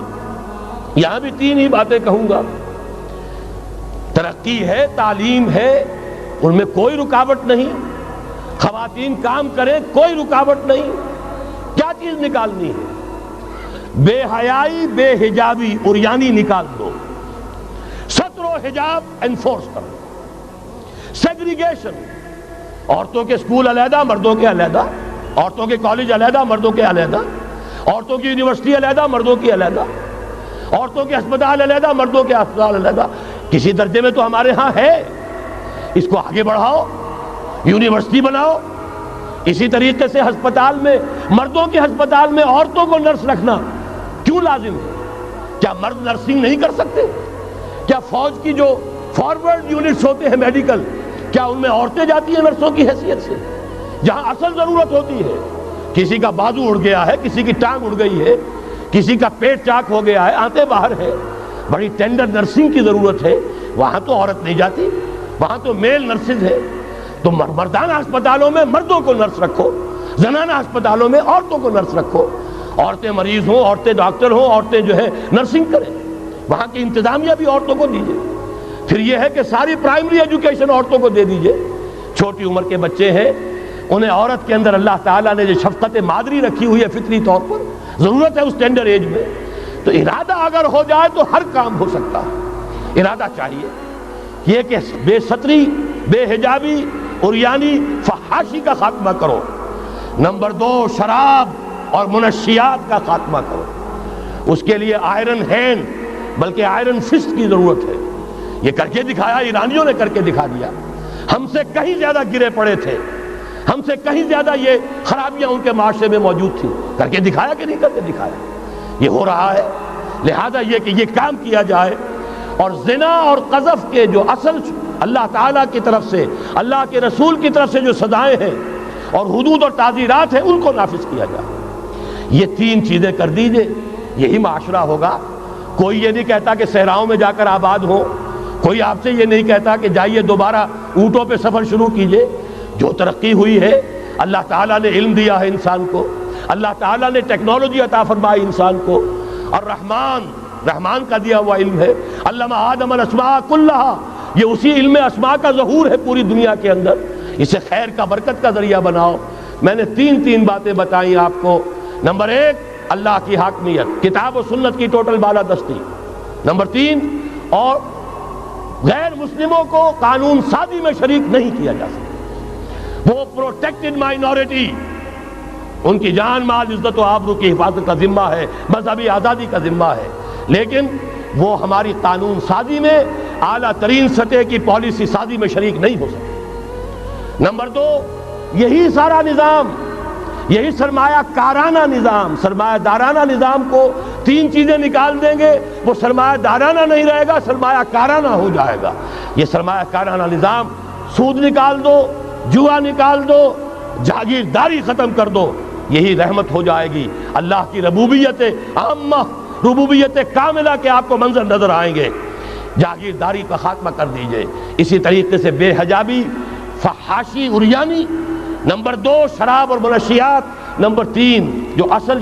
یہاں بھی 3 ہی باتیں کہوں گا۔ ترقی ہے، تعلیم ہے، ان میں کوئی رکاوٹ نہیں، خواتین کام کریں کوئی رکاوٹ نہیں۔ کیا چیز نکالنی ہے؟ بے حیائی، بے حجابی، عریانی نکال دو، ستر و حجاب انفورس کرو، سیگریگیشن، عورتوں کے اسکول علیحدہ، مردوں کے علیحدہ، عورتوں کے کالج علیحدہ، مردوں کے علیحدہ، عورتوں کی یونیورسٹی علیحدہ، مردوں کی علیحدہ، عورتوں کے ہسپتال علیحدہ، مردوں کے ہسپتال علیحدہ۔ کسی درجے میں تو ہمارے ہاں ہے، اس کو آگے بڑھاؤ، یونیورسٹی بناؤ۔ اسی طریقے سے ہسپتال میں، مردوں کے ہسپتال میں عورتوں کو نرس رکھنا کیوں لازم ہے؟ کیا مرد نرسنگ نہیں کر سکتے؟ کیا فوج کی جو فارورڈ یونٹس ہوتے ہیں میڈیکل، کیا ان میں عورتیں جاتی ہیں نرسوں کی حیثیت سے؟ جہاں اصل ضرورت ہوتی ہے، کسی کا بازو اڑ گیا ہے، کسی کی ٹانگ اڑ گئی ہے، کسی کا پیٹ چاک ہو گیا ہے، آنتیں باہر ہے، بڑی ٹینڈر نرسنگ کی ضرورت ہے، وہاں تو عورت نہیں جاتی، وہاں تو میل نرسز ہے۔ تو مردانہ ہسپتالوں میں مردوں کو نرس رکھو، زنانہ ہسپتالوں میں عورتوں کو نرس رکھو، عورتیں مریض ہوں، عورتیں ڈاکٹر ہوں، عورتیں جو ہے نرسنگ کریں، وہاں کی انتظامیہ بھی عورتوں کو دیجیے۔ پھر یہ ہے کہ ساری پرائمری ایجوکیشن عورتوں کو دے دیجیے۔ چھوٹی عمر کے بچے ہیں، انہیں عورت کے اندر اللہ تعالیٰ نے جو شفقت مادری رکھی ہوئی ہے فطری طور پر، ضرورت ہے اس ٹینڈر ایج میں، تو ارادہ اگر ہو جائے تو ہر کام ہو سکتا ہے۔ ارادہ چاہیے یہ کہ بے ستری، بے حجابی، عریانی، فحاشی کا خاتمہ کرو۔ نمبر 2، شراب اور منشیات کا خاتمہ کرو۔ اس کے لیے آئرن ہینڈ بلکہ آئرن فسٹ کی ضرورت ہے۔ یہ کر کے دکھایا، ایرانیوں نے کر کے دکھا دیا۔ ہم سے کہیں زیادہ گرے پڑے تھے، ہم سے کہیں زیادہ یہ خرابیاں ان کے معاشرے میں موجود تھیں، کر کے دکھایا کہ نہیں کر کے دکھایا؟ یہ ہو رہا ہے۔ لہذا یہ کہ یہ کام کیا جائے، اور زنا اور قذف کے جو اصل اللہ تعالیٰ کی طرف سے، اللہ کے رسول کی طرف سے جو سزائیں ہیں اور حدود اور تعزیرات ہیں، ان کو نافذ کیا جائے۔ یہ 3 چیزیں کر دیجئے، یہی معاشرہ ہوگا کوئی یہ نہیں کہتا کہ صحراؤں میں جا کر آباد ہو، کوئی آپ سے یہ نہیں کہتا کہ جائیے دوبارہ اونٹوں پہ سفر شروع کیجئے۔ جو ترقی ہوئی ہے، اللہ تعالیٰ نے علم دیا ہے انسان کو، اللہ تعالیٰ نے ٹیکنالوجی عطا فرمائی انسان کو، اور رحمان کا دیا ہوا علم ہے۔ علم آدم الاسماء کلہا، یہ اسی علم اسماء کا ظہور ہے پوری دنیا کے اندر۔ اسے خیر کا، برکت کا ذریعہ بناؤ۔ میں نے تین باتیں بتائیں آپ کو۔ نمبر 1، اللہ کی حاکمیت، کتاب و سنت کی ٹوٹل بالادستی۔ نمبر 3، اور غیر مسلموں کو قانون سازی میں شریک نہیں کیا جا سکتا۔ وہ پروٹیکٹڈ مائنورٹی، ان کی جان مال عزت و آبرو کی حفاظت کا ذمہ ہے، مذہبی آزادی کا ذمہ ہے، لیکن وہ ہماری قانون سازی میں، اعلیٰ ترین سطح کی پالیسی سازی میں شریک نہیں ہو سکتے۔ نمبر 2، یہی سارا نظام، یہی سرمایہ کارانہ نظام، سرمایہ دارانہ نظام کو 3 چیزیں نکال دیں گے، وہ سرمایہ دارانہ نہیں رہے گا، سرمایہ کارانہ ہو جائے گا۔ یہ سرمایہ کارانہ نظام، سود نکال دو، جوا نکال دو، جاگیرداری ختم کر دو، یہی رحمت ہو جائے گی۔ اللہ کی ربوبیت عامہ، ربوبیت کاملہ کے آپ کو منظر نظر آئیں گے۔ جاگیرداری کا خاتمہ کر دیجئے۔ اسی طریقے سے بے حجابی، فحاشی، عریانی۔ نمبر 2، شراب اور منشیات۔ نمبر 3، جو اصل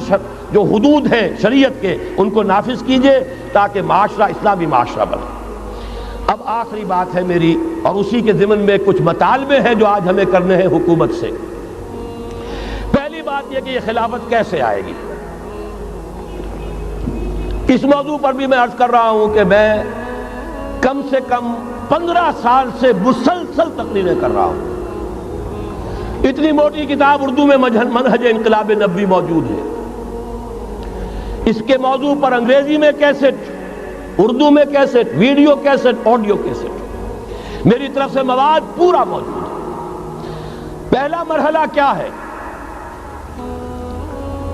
جو حدود ہیں شریعت کے، ان کو نافذ کیجئے تاکہ معاشرہ اسلامی معاشرہ بنے۔ اب آخری بات ہے میری، اور اسی کے ضمن میں کچھ مطالبے ہیں جو آج ہمیں کرنے ہیں حکومت سے۔ پہلی بات یہ کہ یہ خلافت کیسے آئے گی۔ اس موضوع پر بھی میں عرض کر رہا ہوں کہ میں کم سے کم 15 سال سے مسلسل تقریریں کر رہا ہوں۔ اتنی موٹی کتاب اردو میں منہج انقلاب نبوی موجود ہے۔ اس کے موضوع پر انگریزی میں کیسٹ، اردو میں cassette, video cassette, audio cassette, میری طرف سے مواد پورا موجود ہے۔ پہلا مرحلہ کیا ہے؟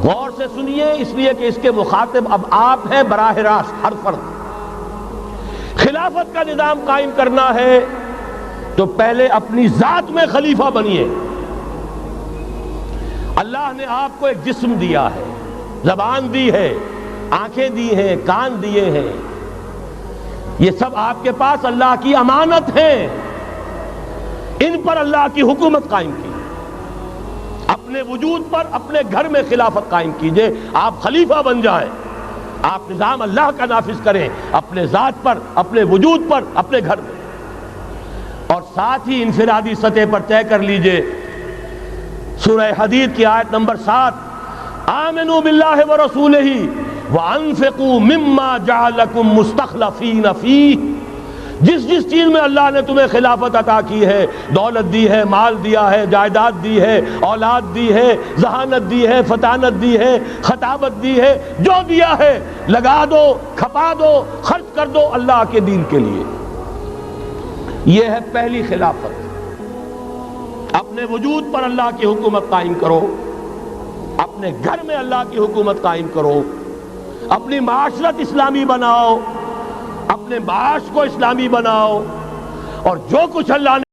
غور سے سنیے، اس لیے کہ اس کے مخاطب اب آپ ہیں براہ راست، ہر فرد۔ خلافت کا نظام قائم کرنا ہے تو پہلے اپنی ذات میں خلیفہ بنیے۔ اللہ نے آپ کو ایک جسم دیا ہے، زبان دی ہے، آنکھیں دی ہیں، کان دیے ہیں، یہ سب آپ کے پاس اللہ کی امانت ہیں۔ ان پر اللہ کی حکومت قائم کی، اپنے وجود پر، اپنے گھر میں خلافت قائم کیجئے۔ آپ خلیفہ بن جائیں، آپ نظام اللہ کا نافذ کریں اپنے ذات پر، اپنے وجود پر، اپنے گھر میں، اور ساتھ ہی انفرادی سطح پر طے کر لیجئے۔ سورہ حدید کی آیت نمبر 7، آمنوا باللہ ورسولہ وانفقوا مما جعلکم مستخلفین فیہ۔ جس چیز میں اللہ نے تمہیں خلافت عطا کی ہے، دولت دی ہے، مال دیا ہے، جائیداد دی ہے، اولاد دی ہے، ذہانت دی ہے، فطانت دی ہے، خطابت دی ہے، جو دیا ہے لگا دو، کھپا دو، خرچ کر دو اللہ کے دین کے لیے۔ یہ ہے پہلی خلافت۔ اپنے وجود پر اللہ کی حکومت قائم کرو، اپنے گھر میں اللہ کی حکومت قائم کرو، اپنی معاشرت اسلامی بناؤ، اپنے معاش کو اسلامی بناؤ، اور جو کچھ اللہ نے